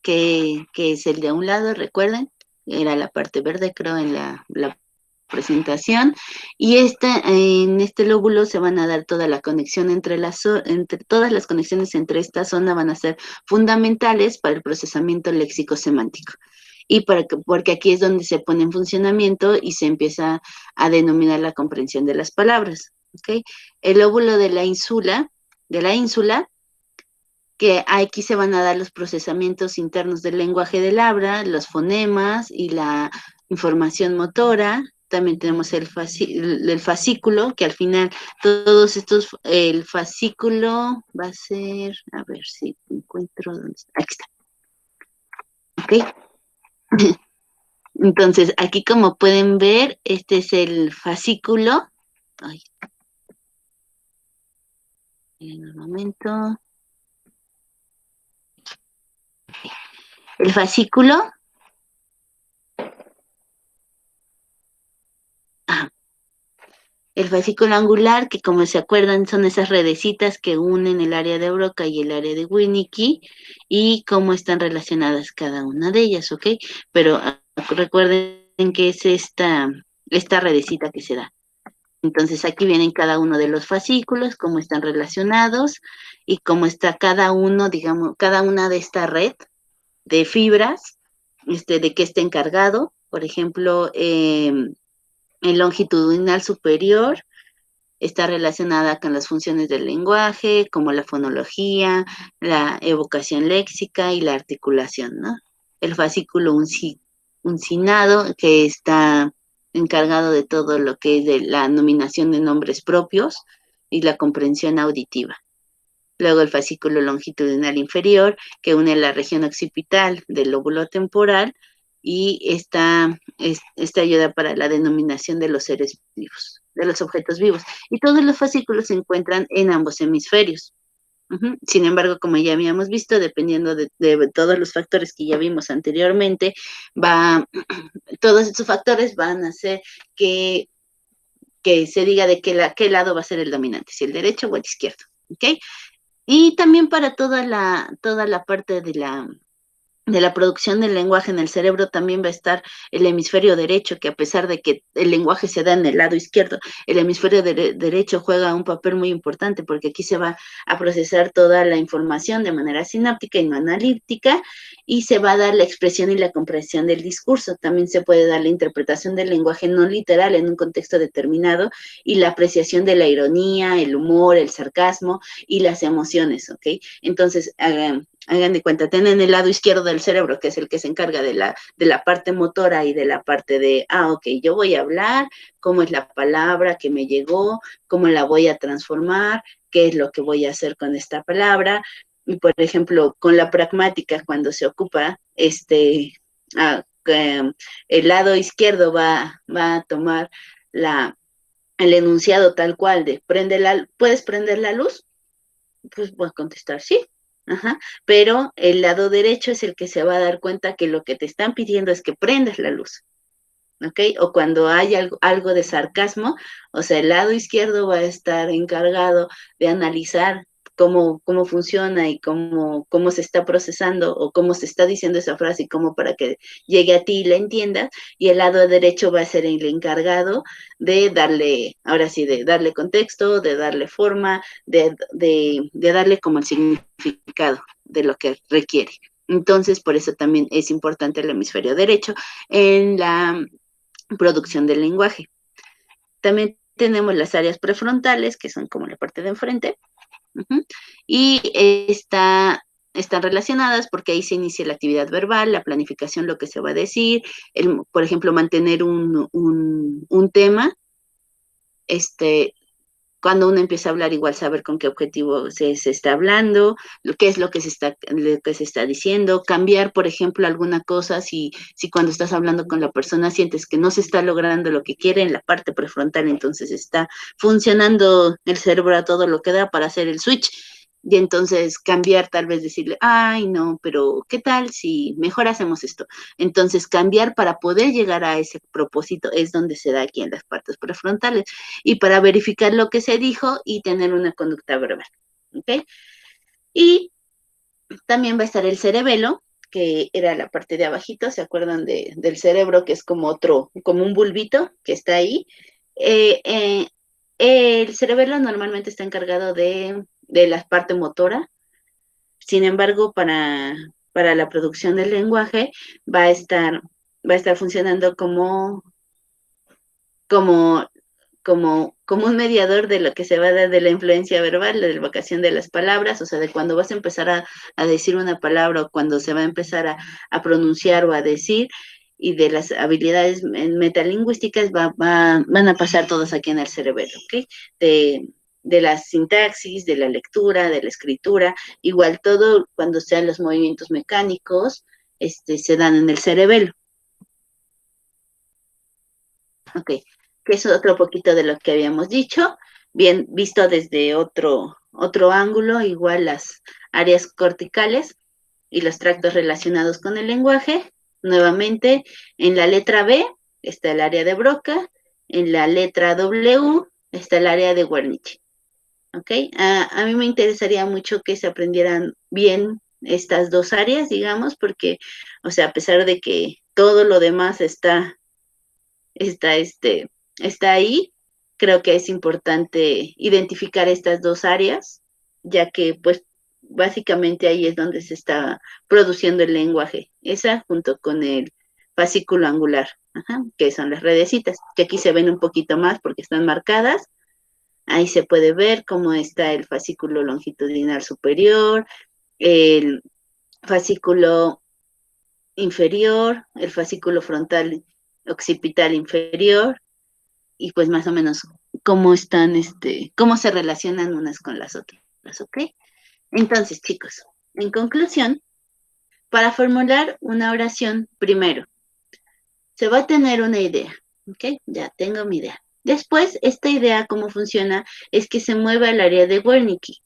que es el de un lado, recuerden, era la parte verde, creo, en la presentación, y en este lóbulo se van a dar toda la conexión entre todas las conexiones entre esta zona van a ser fundamentales para el procesamiento léxico semántico. Y porque aquí es donde se pone en funcionamiento y se empieza a denominar la comprensión de las palabras. ¿Okay? El lóbulo de la ínsula, que aquí se van a dar los procesamientos internos del lenguaje del habla, los fonemas y la información motora. También tenemos el fascículo, que al final todos estos, el fascículo va a ser, a ver si encuentro dónde está. Aquí está. ¿Ok? Entonces, aquí como pueden ver, este es el fascículo. Ay, en un momento. El fascículo. El fascículo angular, que como se acuerdan son esas redecitas que unen el área de Broca y el área de Wernicke y cómo están relacionadas cada una de ellas, ¿ok? Pero recuerden que es esta redecita que se da. Entonces aquí vienen cada uno de los fascículos, cómo están relacionados y cómo está cada uno, digamos, cada una de esta red de fibras, de qué está encargado. Por ejemplo, el longitudinal superior está relacionada con las funciones del lenguaje, como la fonología, la evocación léxica y la articulación, ¿no? El fascículo uncinado, que está encargado de todo lo que es de la nominación de nombres propios y la comprensión auditiva. luego el fascículo longitudinal inferior, que une la región occipital del lóbulo temporal, y esta ayuda para la denominación de los seres vivos, de los objetos vivos. Y todos los fascículos se encuentran en ambos hemisferios. Sin embargo, como ya habíamos visto, dependiendo de todos los factores que ya vimos anteriormente, todos estos factores van a hacer que se diga de qué lado va a ser el dominante, si el derecho o el izquierdo, ¿ok? Y también para toda la parte de la producción del lenguaje en el cerebro también va a estar el hemisferio derecho, que a pesar de que el lenguaje se da en el lado izquierdo, el hemisferio derecho juega un papel muy importante porque aquí se va a procesar toda la información de manera sináptica y no analítica, y se va a dar la expresión y la comprensión del discurso. También se puede dar la interpretación del lenguaje no literal en un contexto determinado y la apreciación de la ironía, el humor, el sarcasmo y las emociones, ¿ok? Entonces, hagan de cuenta, tienen el lado izquierdo del cerebro, que es el que se encarga de la parte motora y de la parte de, ok, yo voy a hablar, cómo es la palabra que me llegó, cómo la voy a transformar, qué es lo que voy a hacer con esta palabra. Y, por ejemplo, con la pragmática, cuando se ocupa, el lado izquierdo va a tomar el enunciado tal cual de, ¿puedes prender la luz? Pues voy a contestar sí. Ajá, pero el lado derecho es el que se va a dar cuenta que lo que te están pidiendo es que prendas la luz, ¿ok? O cuando hay algo de sarcasmo, o sea, el lado izquierdo va a estar encargado de analizar cómo funciona y cómo se está procesando o cómo se está diciendo esa frase y cómo para que llegue a ti y la entiendas, y el lado derecho va a ser el encargado de darle, ahora sí, de darle contexto, de darle forma, de darle como el significado de lo que requiere. Entonces, por eso también es importante el hemisferio derecho en la producción del lenguaje. También tenemos las áreas prefrontales, que son como la parte de enfrente, y están relacionadas porque ahí se inicia la actividad verbal, la planificación, lo que se va a decir, por ejemplo, mantener un tema, cuando uno empieza a hablar, igual saber con qué objetivo se está hablando, qué es lo que se está diciendo, cambiar, por ejemplo, alguna cosa, si cuando estás hablando con la persona sientes que no se está logrando lo que quiere en la parte prefrontal, entonces está funcionando el cerebro a todo lo que da para hacer el switch, y entonces cambiar, tal vez decirle, ay, no, pero ¿qué tal si mejor hacemos esto? Entonces cambiar para poder llegar a ese propósito es donde se da aquí en las partes prefrontales, y para verificar lo que se dijo y tener una conducta verbal, ¿ok? Y también va a estar el cerebelo, que era la parte de abajito, ¿se acuerdan del cerebro, que es como un bulbito que está ahí? El cerebelo normalmente está encargado de la parte motora. Sin embargo, para la producción del lenguaje va a estar funcionando como un mediador de lo que se va a dar de la influencia verbal, de la evocación de las palabras, o sea, de cuando vas a empezar a decir una palabra o cuando se va a empezar a pronunciar o a decir, y de las habilidades metalingüísticas van a pasar todas aquí en el cerebelo, ¿ok? De la sintaxis, de la lectura, de la escritura, igual todo cuando sean los movimientos mecánicos, se dan en el cerebelo. Ok, que es otro poquito de lo que habíamos dicho, bien visto desde otro ángulo, igual las áreas corticales y los tractos relacionados con el lenguaje. Nuevamente, en la letra B está el área de Broca, en la letra W está el área de Wernicke. ¿Ok? A mí me interesaría mucho que se aprendieran bien estas dos áreas, digamos, porque, o sea, a pesar de que todo lo demás está ahí, creo que es importante identificar estas dos áreas, ya que, pues, básicamente ahí es donde se está produciendo el lenguaje, esa junto con el fascículo angular, que son las redecitas, que aquí se ven un poquito más porque están marcadas. Ahí se puede ver cómo está el fascículo longitudinal superior, el fascículo inferior, el fascículo frontal occipital inferior, y pues más o menos cómo están, cómo se relacionan unas con las otras, ¿ok? Entonces, chicos, en conclusión, para formular una oración, primero, se va a tener una idea, ¿ok? Ya tengo mi idea. Después, esta idea, cómo funciona, es que se mueve al área de Wernicke.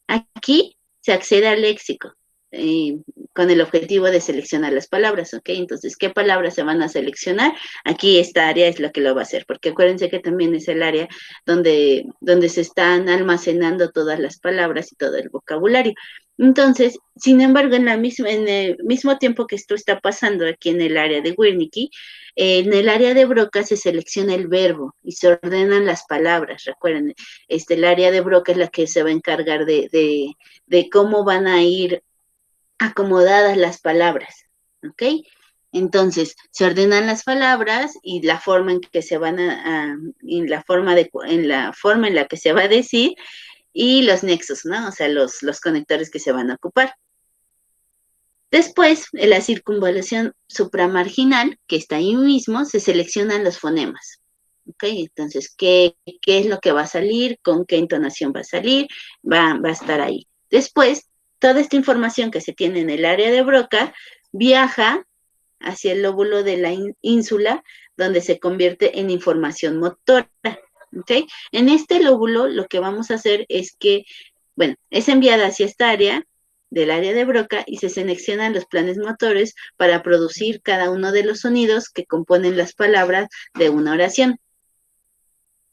Aquí se accede al léxico eh, con el objetivo de seleccionar las palabras, ¿ok? Entonces, ¿qué palabras se van a seleccionar? Aquí esta área es la que lo va a hacer, porque acuérdense que también es el área donde se están almacenando todas las palabras y todo el vocabulario. Entonces, sin embargo, en el mismo tiempo que esto está pasando aquí en el área de Wernicke, en el área de Broca se selecciona el verbo y se ordenan las palabras. Recuerden, el área de Broca es la que se va a encargar de cómo van a ir acomodadas las palabras, ¿ok? Entonces, se ordenan las palabras y la forma en que se van en la forma en la que se va a decir y los nexos, ¿no? O sea, los conectores que se van a ocupar. Después, en la circunvalación supramarginal, que está ahí mismo, se seleccionan los fonemas. ¿Ok? Entonces, ¿qué es lo que va a salir? ¿Con qué entonación va a salir? Va a estar ahí. Después, toda esta información que se tiene en el área de Broca viaja hacia el lóbulo de la ínsula, donde se convierte en información motora. ¿Ok? En este lóbulo, lo que vamos a hacer es que, bueno, es enviada hacia esta área del área de Broca y se seleccionan los planes motores para producir cada uno de los sonidos que componen las palabras de una oración.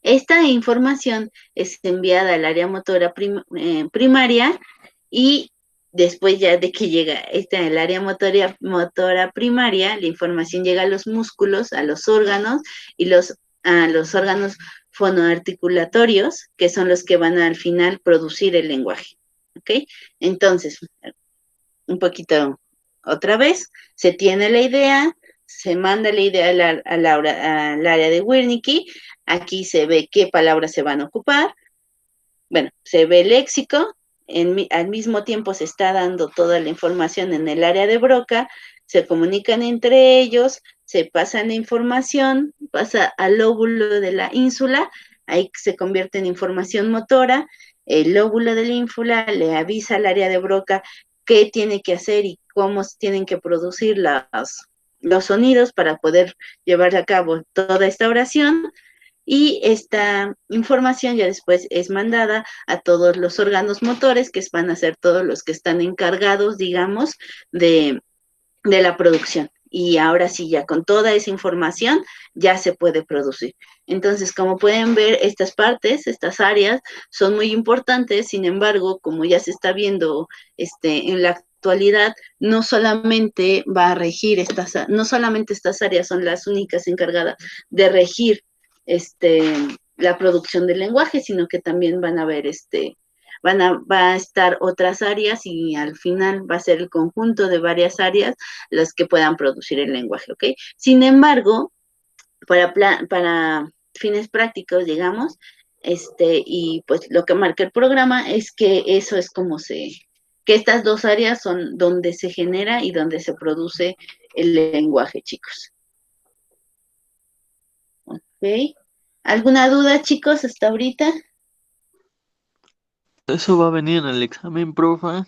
Esta información es enviada al área motora primaria y después ya de que llega el área motora primaria, la información llega a los músculos, a los órganos y a los órganos fonoarticulatorios, que son los que van al final producir el lenguaje. ¿Ok? Entonces, un poquito otra vez, se tiene la idea, se manda la idea al área de Wernicke, aquí se ve qué palabras se van a ocupar, bueno, se ve el léxico, al mismo tiempo se está dando toda la información en el área de Broca, se comunican entre ellos, se pasa la información, pasa al lóbulo de la ínsula, ahí se convierte en información motora, el lóbulo de la ínsula le avisa al área de Broca qué tiene que hacer y cómo tienen que producir los sonidos para poder llevar a cabo toda esta oración. Y esta información ya después es mandada a todos los órganos motores, que van a ser todos los que están encargados, digamos, de la producción. Y ahora sí, ya con toda esa información, ya se puede producir. Entonces, como pueden ver, estas partes, estas áreas, son muy importantes. Sin embargo, como ya se está viendo en la actualidad, no solamente va a regir no solamente estas áreas son las únicas encargadas de regir la producción del lenguaje, sino que también van a ver va a estar otras áreas y al final va a ser el conjunto de varias áreas las que puedan producir el lenguaje, ¿ok? Sin embargo, para fines prácticos, digamos, y pues lo que marca el programa es que eso es que estas dos áreas son donde se genera y donde se produce el lenguaje, chicos. ¿Ok? ¿Alguna duda, chicos, hasta ahorita? Eso va a venir en el examen, profa.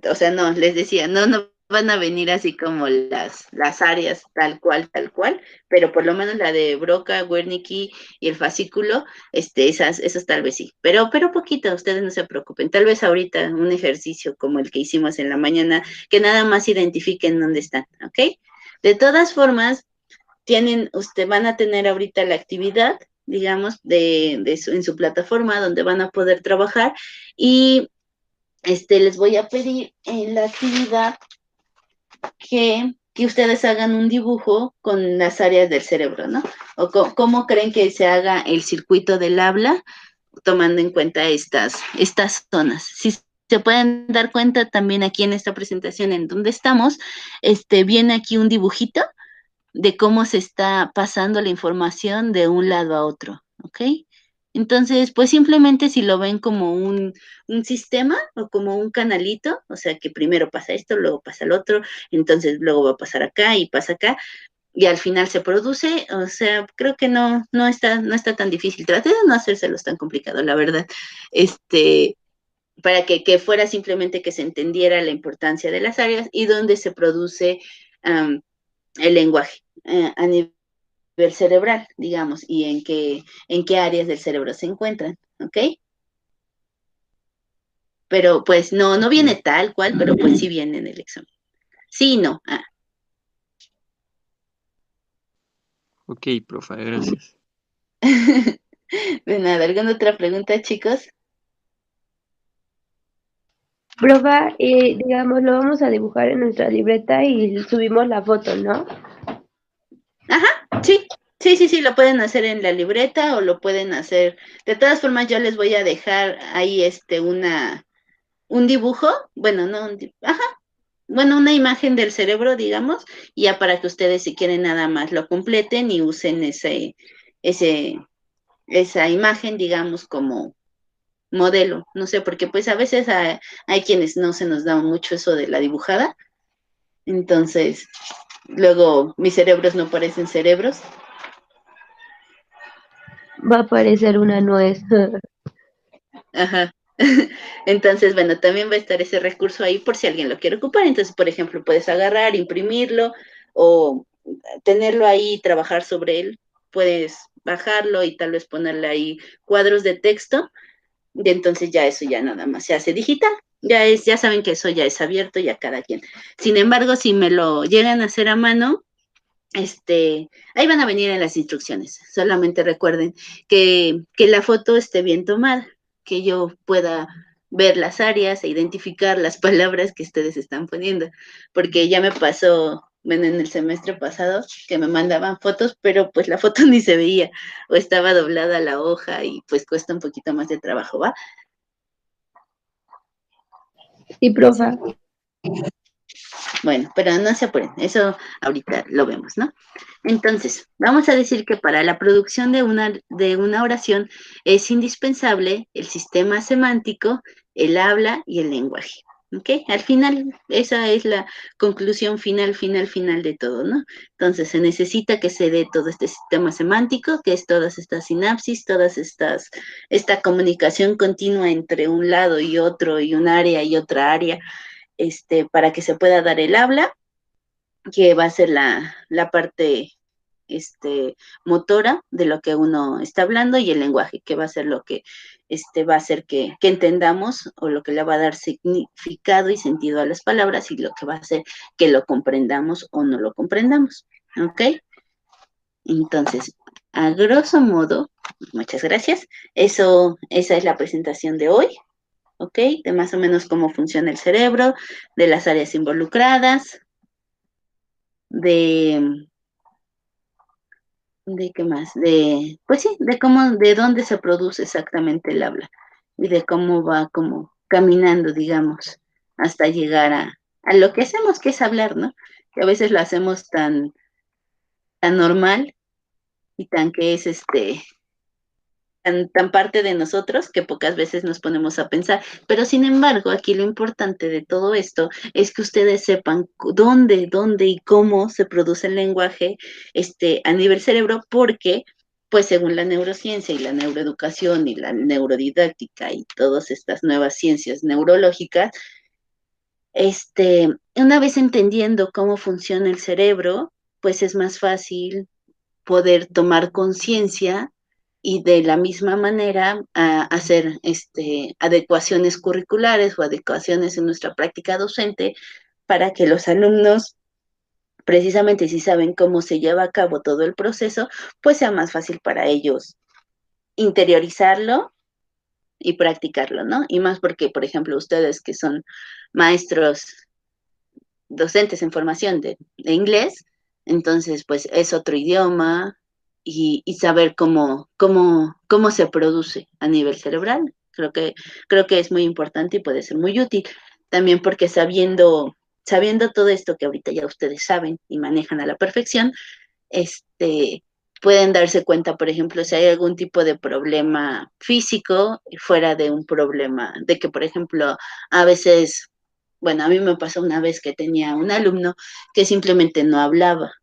O sea, no, les decía, no van a venir así como las áreas tal cual, pero por lo menos la de Broca, Wernicke y el fascículo, esas tal vez sí, pero poquito, ustedes no se preocupen, tal vez ahorita un ejercicio como el que hicimos en la mañana, que nada más identifiquen dónde están, ¿ok? De todas formas, van a tener ahorita la actividad, digamos, en su plataforma donde van a poder trabajar y les voy a pedir en la actividad que ustedes hagan un dibujo con las áreas del cerebro, ¿no? O cómo creen que se haga el circuito del habla, tomando en cuenta estas zonas. Si se pueden dar cuenta también aquí en esta presentación en donde estamos, viene aquí un dibujito de cómo se está pasando la información de un lado a otro, ¿ok? Entonces, pues simplemente si lo ven como un sistema o como un canalito, o sea que primero pasa esto, luego pasa el otro, entonces luego va a pasar acá y pasa acá, y al final se produce. O sea, creo que no está tan difícil. Traté de no hacérselos tan complicado, la verdad. Para que fuera simplemente que se entendiera la importancia de las áreas y dónde se produce el lenguaje a nivel cerebral, digamos, y en qué áreas del cerebro se encuentran, ¿ok? Pero pues no viene tal cual, pero pues sí viene en el examen. Sí, no. Ok, profa, gracias. De nada, ¿alguna otra pregunta, chicos? Profa, digamos, lo vamos a dibujar en nuestra libreta y subimos la foto, ¿no? Ajá, sí, lo pueden hacer en la libreta o lo pueden hacer. De todas formas, yo les voy a dejar ahí un dibujo, bueno, no, ajá, bueno, una imagen del cerebro, digamos, y ya para que ustedes si quieren nada más lo completen y usen esa imagen, digamos, como modelo. No sé, porque pues a veces hay quienes no se nos da mucho eso de la dibujada, entonces luego mis cerebros no parecen cerebros. Va a parecer una nuez. Ajá. Entonces, bueno, también va a estar ese recurso ahí por si alguien lo quiere ocupar. Entonces, por ejemplo, puedes agarrar, imprimirlo o tenerlo ahí y trabajar sobre él. Puedes bajarlo y tal vez ponerle ahí cuadros de texto. Y entonces ya eso ya nada más se hace digital. Ya saben que eso ya es abierto ya cada quien. Sin embargo, si me lo llegan a hacer a mano, ahí van a venir en las instrucciones. Solamente recuerden que la foto esté bien tomada, que yo pueda ver las áreas e identificar las palabras que ustedes están poniendo, porque ya me pasó, bueno, en el semestre pasado que me mandaban fotos, pero pues la foto ni se veía o estaba doblada la hoja y pues cuesta un poquito más de trabajo, ¿va? Sí, profa. Bueno, pero no se apuren, eso ahorita lo vemos, ¿no? Entonces, vamos a decir que para la producción de una oración es indispensable el sistema semántico, el habla y el lenguaje. ¿Ok? Al final, esa es la conclusión final de todo, ¿no? Entonces, se necesita que se dé todo este sistema semántico, que es todas estas sinapsis, esta comunicación continua entre un lado y otro, y un área y otra área, para que se pueda dar el habla, que va a ser la parte motora de lo que uno está hablando, y el lenguaje, que va a ser lo que va a hacer que entendamos, o lo que le va a dar significado y sentido a las palabras, y lo que va a hacer que lo comprendamos o no lo comprendamos. ¿Ok? Entonces, a grosso modo, muchas gracias. Esa es la presentación de hoy. ¿Ok? De más o menos cómo funciona el cerebro, de las áreas involucradas, de qué más, pues sí, de dónde se produce exactamente el habla y de cómo va como caminando, digamos, hasta llegar a lo que hacemos, que es hablar, ¿no? Que a veces lo hacemos tan normal y tan que es tan parte de nosotros, que pocas veces nos ponemos a pensar. Pero sin embargo, aquí lo importante de todo esto es que ustedes sepan dónde y cómo se produce el lenguaje a nivel cerebro, porque pues según la neurociencia y la neuroeducación y la neurodidáctica y todas estas nuevas ciencias neurológicas, una vez entendiendo cómo funciona el cerebro, pues es más fácil poder tomar conciencia y de la misma manera hacer adecuaciones curriculares o adecuaciones en nuestra práctica docente, para que los alumnos, precisamente si saben cómo se lleva a cabo todo el proceso, pues sea más fácil para ellos interiorizarlo y practicarlo, ¿no? Y más porque, por ejemplo, ustedes que son maestros docentes en formación de inglés, entonces pues es otro idioma, y saber cómo se produce a nivel cerebral. Creo que es muy importante y puede ser muy útil. También porque sabiendo todo esto que ahorita ya ustedes saben y manejan a la perfección, pueden darse cuenta, por ejemplo, si hay algún tipo de problema físico fuera de un problema, de que, por ejemplo, a veces, bueno, a mí me pasó una vez que tenía un alumno que simplemente no hablaba,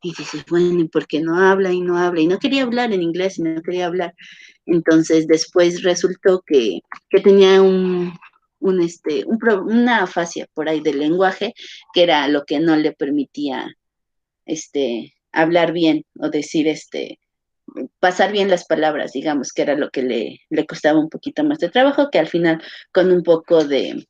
Y dices, bueno, ¿y por qué no habla y no habla? Y no quería hablar en inglés y no quería hablar. Entonces después resultó que tenía una afasia por ahí del lenguaje, que era lo que no le permitía hablar bien o decir pasar bien las palabras, digamos, que era lo que le costaba un poquito más de trabajo, que al final con un poco de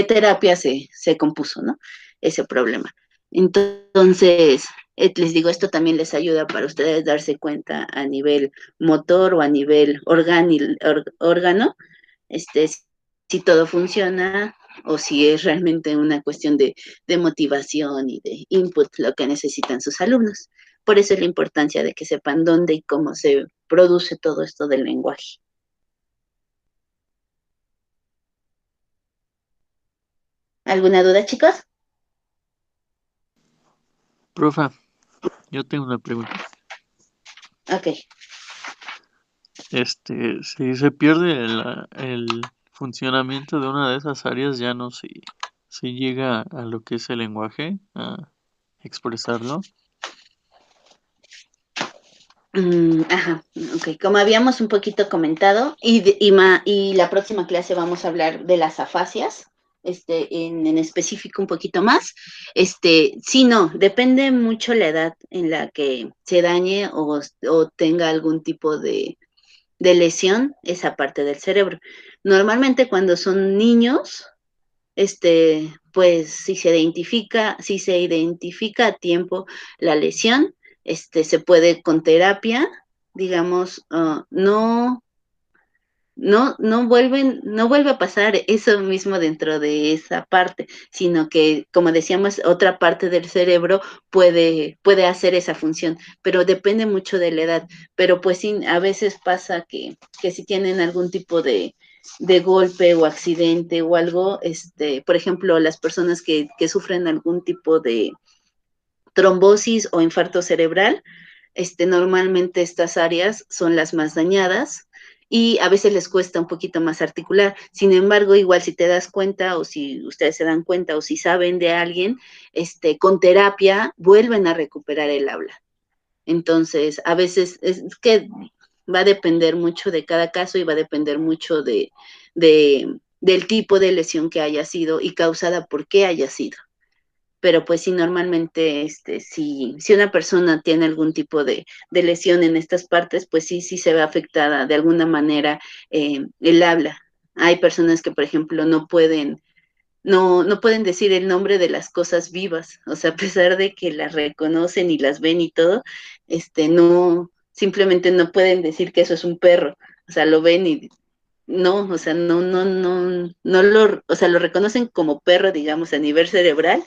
terapia se compuso, ¿no? Ese problema. Entonces, les digo, esto también les ayuda para ustedes darse cuenta a nivel motor o a nivel órgano, si todo funciona o si es realmente una cuestión de motivación y de input lo que necesitan sus alumnos. Por eso es la importancia de que sepan dónde y cómo se produce todo esto del lenguaje. ¿Alguna duda, chicos? Profa, yo tengo una pregunta. Ok. Si se pierde el funcionamiento de una de esas áreas, ya no se llega a lo que es el lenguaje, a expresarlo. Ajá, ok. Como habíamos un poquito comentado, y la próxima clase vamos a hablar de las afasias, en específico un poquito más. Sí, no, depende mucho la edad en la que se dañe o tenga algún tipo de lesión esa parte del cerebro. Normalmente cuando son niños, pues si se identifica a tiempo la lesión, se puede con terapia, digamos, no vuelve a pasar eso mismo dentro de esa parte, sino que, como decíamos, otra parte del cerebro puede hacer esa función, pero depende mucho de la edad. Pero pues sí, a veces pasa que si tienen algún tipo de golpe o accidente o algo, por ejemplo, las personas que sufren algún tipo de trombosis o infarto cerebral, normalmente estas áreas son las más dañadas y a veces les cuesta un poquito más articular. Sin embargo, igual si te das cuenta o si ustedes se dan cuenta o si saben de alguien, con terapia vuelven a recuperar el habla. Entonces, a veces es que va a depender mucho de cada caso y va a depender mucho del tipo de lesión que haya sido y causada por qué haya sido. Pero pues sí, normalmente, si una persona tiene algún tipo de lesión en estas partes, pues sí se ve afectada de alguna manera el habla. Hay personas que, por ejemplo, no pueden decir el nombre de las cosas vivas, o sea, a pesar de que las reconocen y las ven y todo, simplemente no pueden decir que eso es un perro, o sea, lo ven y no, o sea, o sea, lo reconocen como perro, digamos, a nivel cerebral,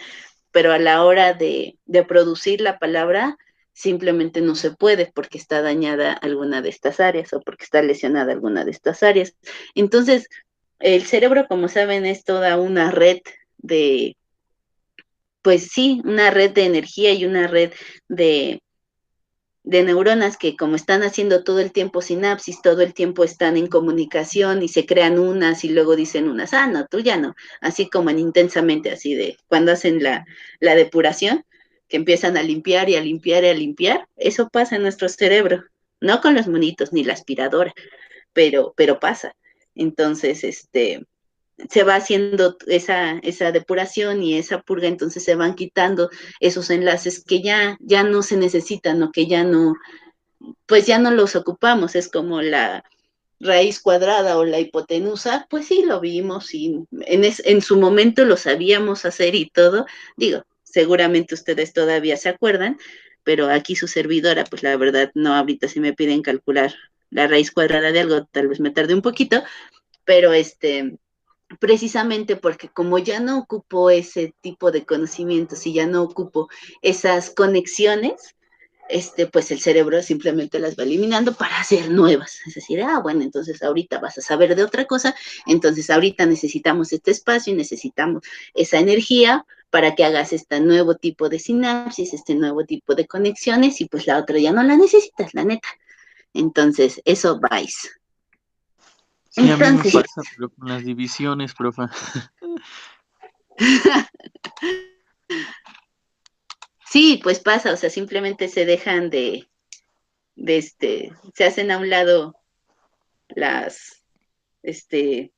pero a la hora de producir la palabra simplemente no se puede porque está dañada alguna de estas áreas o porque está lesionada alguna de estas áreas. Entonces, el cerebro, como saben, es toda una red de, pues sí, una red de energía y una red de, de neuronas que como están haciendo todo el tiempo sinapsis, todo el tiempo están en comunicación y se crean unas y luego dicen unas, no, tú ya no, así como en intensamente, así de cuando hacen la depuración, que empiezan a limpiar y a limpiar y a limpiar, eso pasa en nuestro cerebro, no con los monitos ni la aspiradora, pero pasa. Entonces, se va haciendo esa depuración y esa purga, entonces se van quitando esos enlaces que ya no se necesitan o que ya no, pues ya no los ocupamos, es como la raíz cuadrada o la hipotenusa, pues sí lo vimos y en su momento lo sabíamos hacer y todo, digo, seguramente ustedes todavía se acuerdan, pero aquí su servidora, pues la verdad no, ahorita si me piden calcular la raíz cuadrada de algo, tal vez me tarde un poquito, pero precisamente porque como ya no ocupo ese tipo de conocimientos y ya no ocupo esas conexiones, pues el cerebro simplemente las va eliminando para hacer nuevas. Es decir, bueno, entonces ahorita vas a saber de otra cosa, entonces ahorita necesitamos este espacio y necesitamos esa energía para que hagas este nuevo tipo de sinapsis, este nuevo tipo de conexiones y pues la otra ya no la necesitas, la neta. Entonces, eso vais. Sí, a mí me Entonces, pasa, pero con las divisiones, profa. Sí, pues pasa, o sea, simplemente se dejan se hacen a un lado las, este,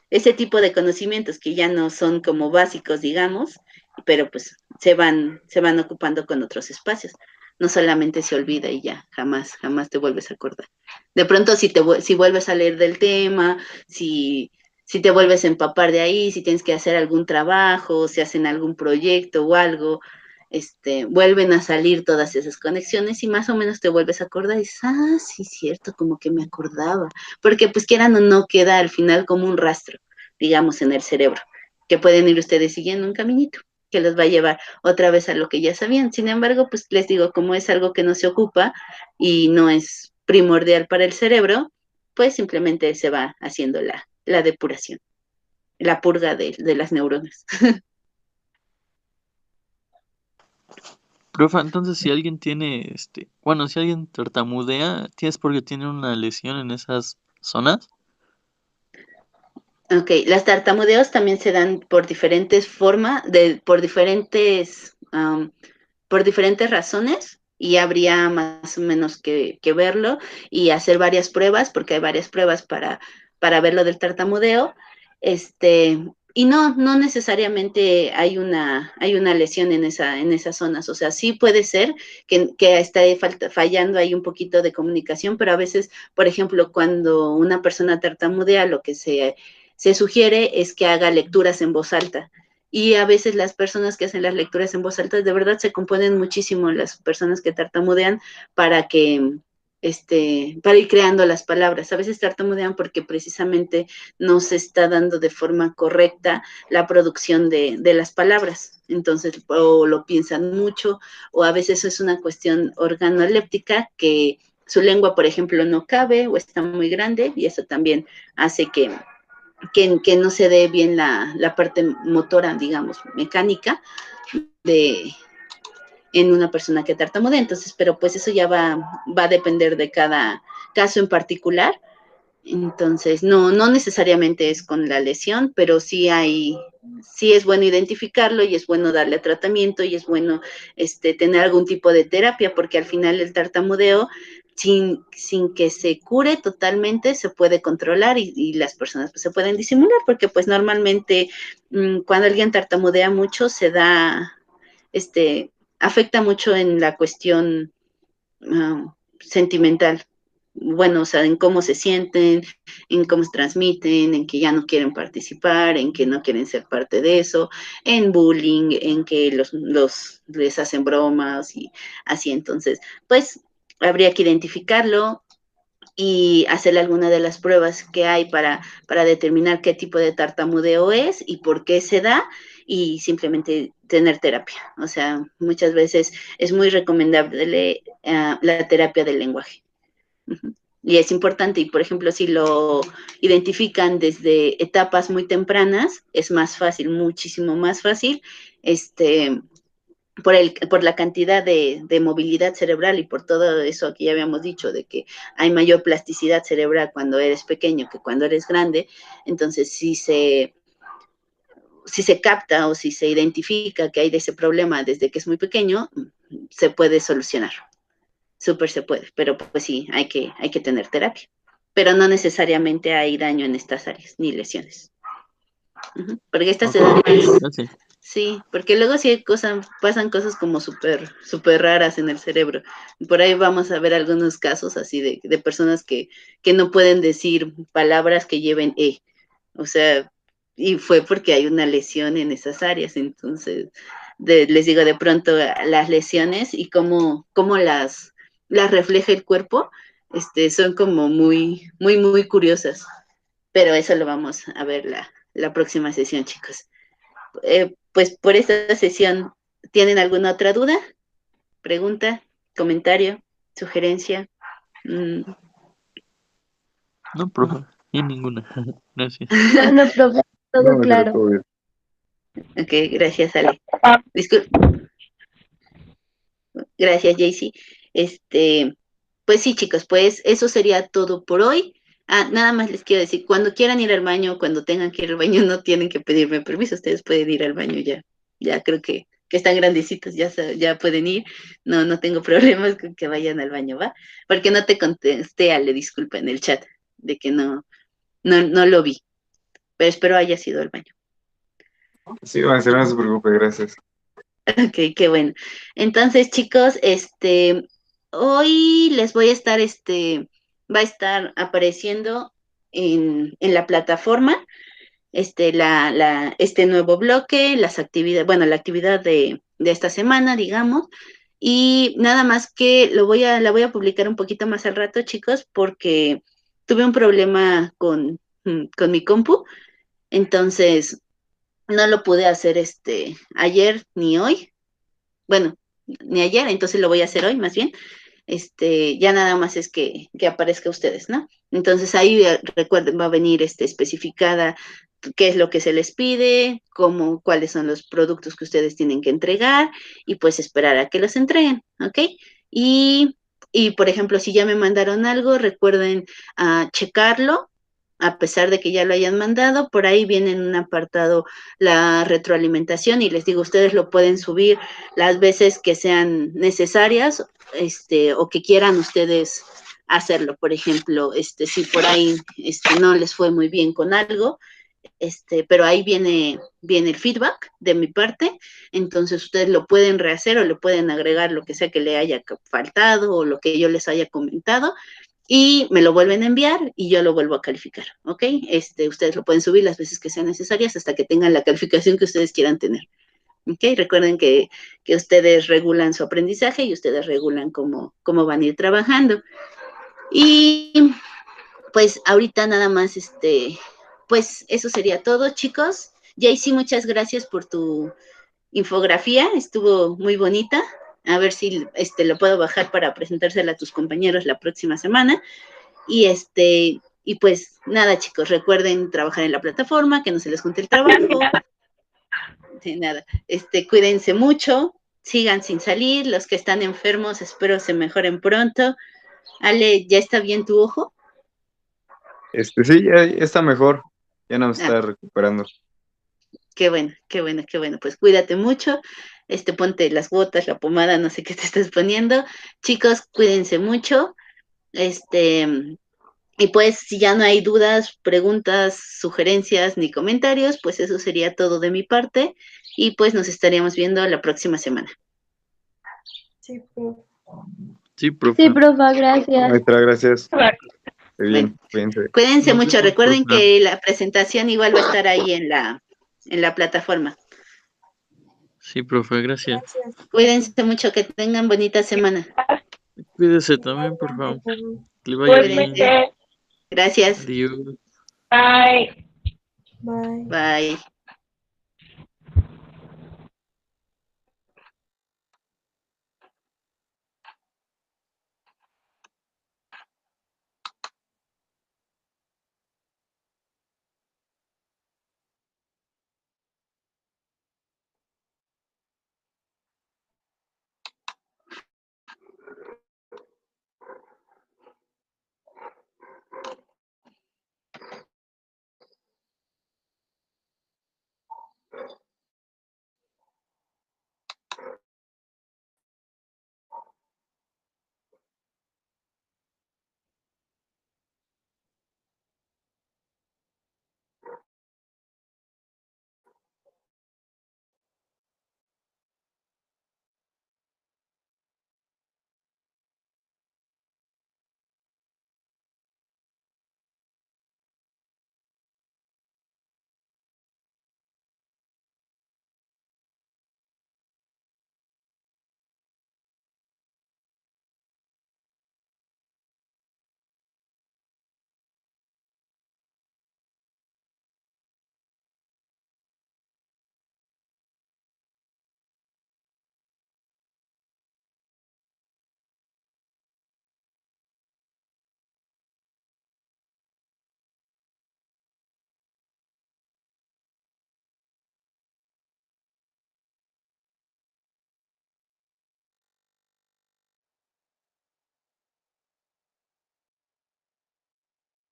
ese tipo de conocimientos que ya no son como básicos, digamos, pero pues se van ocupando con otros espacios. No solamente se olvida y ya, jamás, jamás te vuelves a acordar. De pronto, si vuelves a leer del tema, si te vuelves a empapar de ahí, si tienes que hacer algún trabajo, si hacen algún proyecto o algo, vuelven a salir todas esas conexiones y más o menos te vuelves a acordar y dices, ah, sí, cierto, como que me acordaba, porque pues quieran o no queda al final como un rastro, digamos, en el cerebro, que pueden ir ustedes siguiendo un caminito que los va a llevar otra vez a lo que ya sabían. Sin embargo, pues les digo, como es algo que no se ocupa y no es primordial para el cerebro, pues simplemente se va haciendo la depuración, la purga de las neuronas. Profa, entonces si alguien tiene, bueno, si alguien tartamudea, ¿es porque tiene una lesión en esas zonas? Ok, las tartamudeos también se dan por diferentes formas, por diferentes razones, y habría más o menos que verlo y hacer varias pruebas, porque hay varias pruebas para ver lo del tartamudeo. Y no necesariamente hay una lesión en esas zonas. O sea, sí puede ser que esté fallando ahí un poquito de comunicación, pero a veces, por ejemplo, cuando una persona tartamudea, lo que se sugiere es que haga lecturas en voz alta. Y a veces las personas que hacen las lecturas en voz alta, de verdad se componen muchísimo las personas que tartamudean para que, para ir creando las palabras. A veces tartamudean porque precisamente no se está dando de forma correcta la producción de las palabras. Entonces, o lo piensan mucho, o a veces es una cuestión organoléptica que su lengua, por ejemplo, no cabe o está muy grande, y eso también hace que no se dé bien la parte motora, digamos, mecánica de en una persona que tartamudea. Entonces, pero pues eso ya va a depender de cada caso en particular. Entonces, no necesariamente es con la lesión, pero sí es bueno identificarlo y es bueno darle tratamiento y es bueno tener algún tipo de terapia, porque al final el tartamudeo, sin que se cure totalmente, se puede controlar y las personas pues, se pueden disimular, porque pues normalmente cuando alguien tartamudea mucho se da, afecta mucho en la cuestión sentimental. Bueno, o sea, en cómo se sienten, en cómo se transmiten, en que ya no quieren participar, en que no quieren ser parte de eso, en bullying, en que les hacen bromas y así. Entonces, pues habría que identificarlo y hacerle alguna de las pruebas que hay para determinar qué tipo de tartamudeo es y por qué se da y simplemente tener terapia. O sea, muchas veces es muy recomendable la terapia del lenguaje. Uh-huh. Y es importante, y por ejemplo, si lo identifican desde etapas muy tempranas, es más fácil, muchísimo más fácil, por la cantidad de movilidad cerebral y por todo eso que ya habíamos dicho, de que hay mayor plasticidad cerebral cuando eres pequeño que cuando eres grande. Entonces, si se capta o si se identifica que hay de ese problema desde que es muy pequeño, se puede solucionar. Súper se puede, pero pues sí, hay que tener terapia. Pero no necesariamente hay daño en estas áreas, ni lesiones. Uh-huh. Porque estas Ok, edades, gracias. sí, porque luego sí hay pasan cosas como súper raras en el cerebro. Por ahí vamos a ver algunos casos así de personas que no pueden decir palabras que lleven E. O sea, y fue porque hay una lesión en esas áreas. Entonces, les digo, de pronto las lesiones y cómo las refleja el cuerpo, son como muy curiosas. Pero eso lo vamos a ver la próxima sesión, chicos. Pues por esta sesión, ¿tienen alguna otra duda? ¿Pregunta? ¿Comentario? ¿Sugerencia? Mm. No, profe, y ninguna. Gracias. No, profe, todo No, pero claro. todo bien. Ok, gracias, Ale. Gracias, Jaycee. Pues sí, chicos, pues eso sería todo por hoy. Nada más les quiero decir, cuando quieran ir al baño, cuando tengan que ir al baño, no tienen que pedirme permiso, ustedes pueden ir al baño ya. Ya creo que que están grandecitos, ya pueden ir. No tengo problemas con que vayan al baño, ¿va? Porque no te contesté, Ale, disculpa, en el chat, de que no lo vi. Pero espero haya sido al baño. Sí, maestra, no se preocupe, gracias. Ok, qué bueno. Entonces, chicos, hoy les voy a estar, va a estar apareciendo en la plataforma, este nuevo bloque, las actividades, bueno, la actividad de esta semana, digamos, y nada más que la voy a publicar un poquito más al rato, chicos, porque tuve un problema con mi compu, entonces no lo pude hacer ayer ni hoy, bueno, ni ayer, entonces lo voy a hacer hoy más bien. Ya nada más es que aparezca ustedes, ¿no? Entonces ahí recuerden, va a venir especificada qué es lo que se les pide, cuáles son los productos que ustedes tienen que entregar y pues esperar a que los entreguen, ¿ok? Y, por ejemplo, si ya me mandaron algo, recuerden checarlo, a pesar de que ya lo hayan mandado, por ahí viene en un apartado la retroalimentación y les digo, ustedes lo pueden subir las veces que sean necesarias, o que quieran ustedes hacerlo. Por ejemplo, si por ahí no les fue muy bien con algo, pero ahí viene el feedback de mi parte, entonces ustedes lo pueden rehacer o le pueden agregar lo que sea que le haya faltado o lo que yo les haya comentado y me lo vuelven a enviar y yo lo vuelvo a calificar, ¿ok? Ustedes lo pueden subir las veces que sean necesarias hasta que tengan la calificación que ustedes quieran tener. ¿Ok? Recuerden que ustedes regulan su aprendizaje y ustedes regulan cómo van a ir trabajando. Y pues ahorita nada más, pues eso sería todo, chicos. Jaycee, muchas gracias por tu infografía, estuvo muy bonita. A ver si lo puedo bajar para presentársela a tus compañeros la próxima semana. Y pues nada, chicos, recuerden trabajar en la plataforma, que no se les junte el trabajo. De nada. Cuídense mucho, sigan sin salir, los que están enfermos espero se mejoren pronto. Ale, ¿ya está bien tu ojo? Sí, ya está mejor, ya no está recuperando. Qué bueno, qué bueno, qué bueno. Pues cuídate mucho, ponte las botas, la pomada, no sé qué te estás poniendo. Chicos, cuídense mucho. Y pues si ya no hay dudas, preguntas, sugerencias ni comentarios, pues eso sería todo de mi parte. Y pues nos estaríamos viendo la próxima semana. Sí, profe. Sí, profe. Sí, profa, gracias. Maestra, gracias. Bye. Bien, cuídense. Cuídense Nos mucho. vemos, Recuerden profe. que la presentación igual va a estar ahí en la plataforma. Sí, profe, gracias. Gracias. Cuídense mucho, que tengan bonita semana. Cuídese también, por favor. Profe. Que le vaya bien. Cuídense. Gracias. Adiós. Bye. Bye. Bye.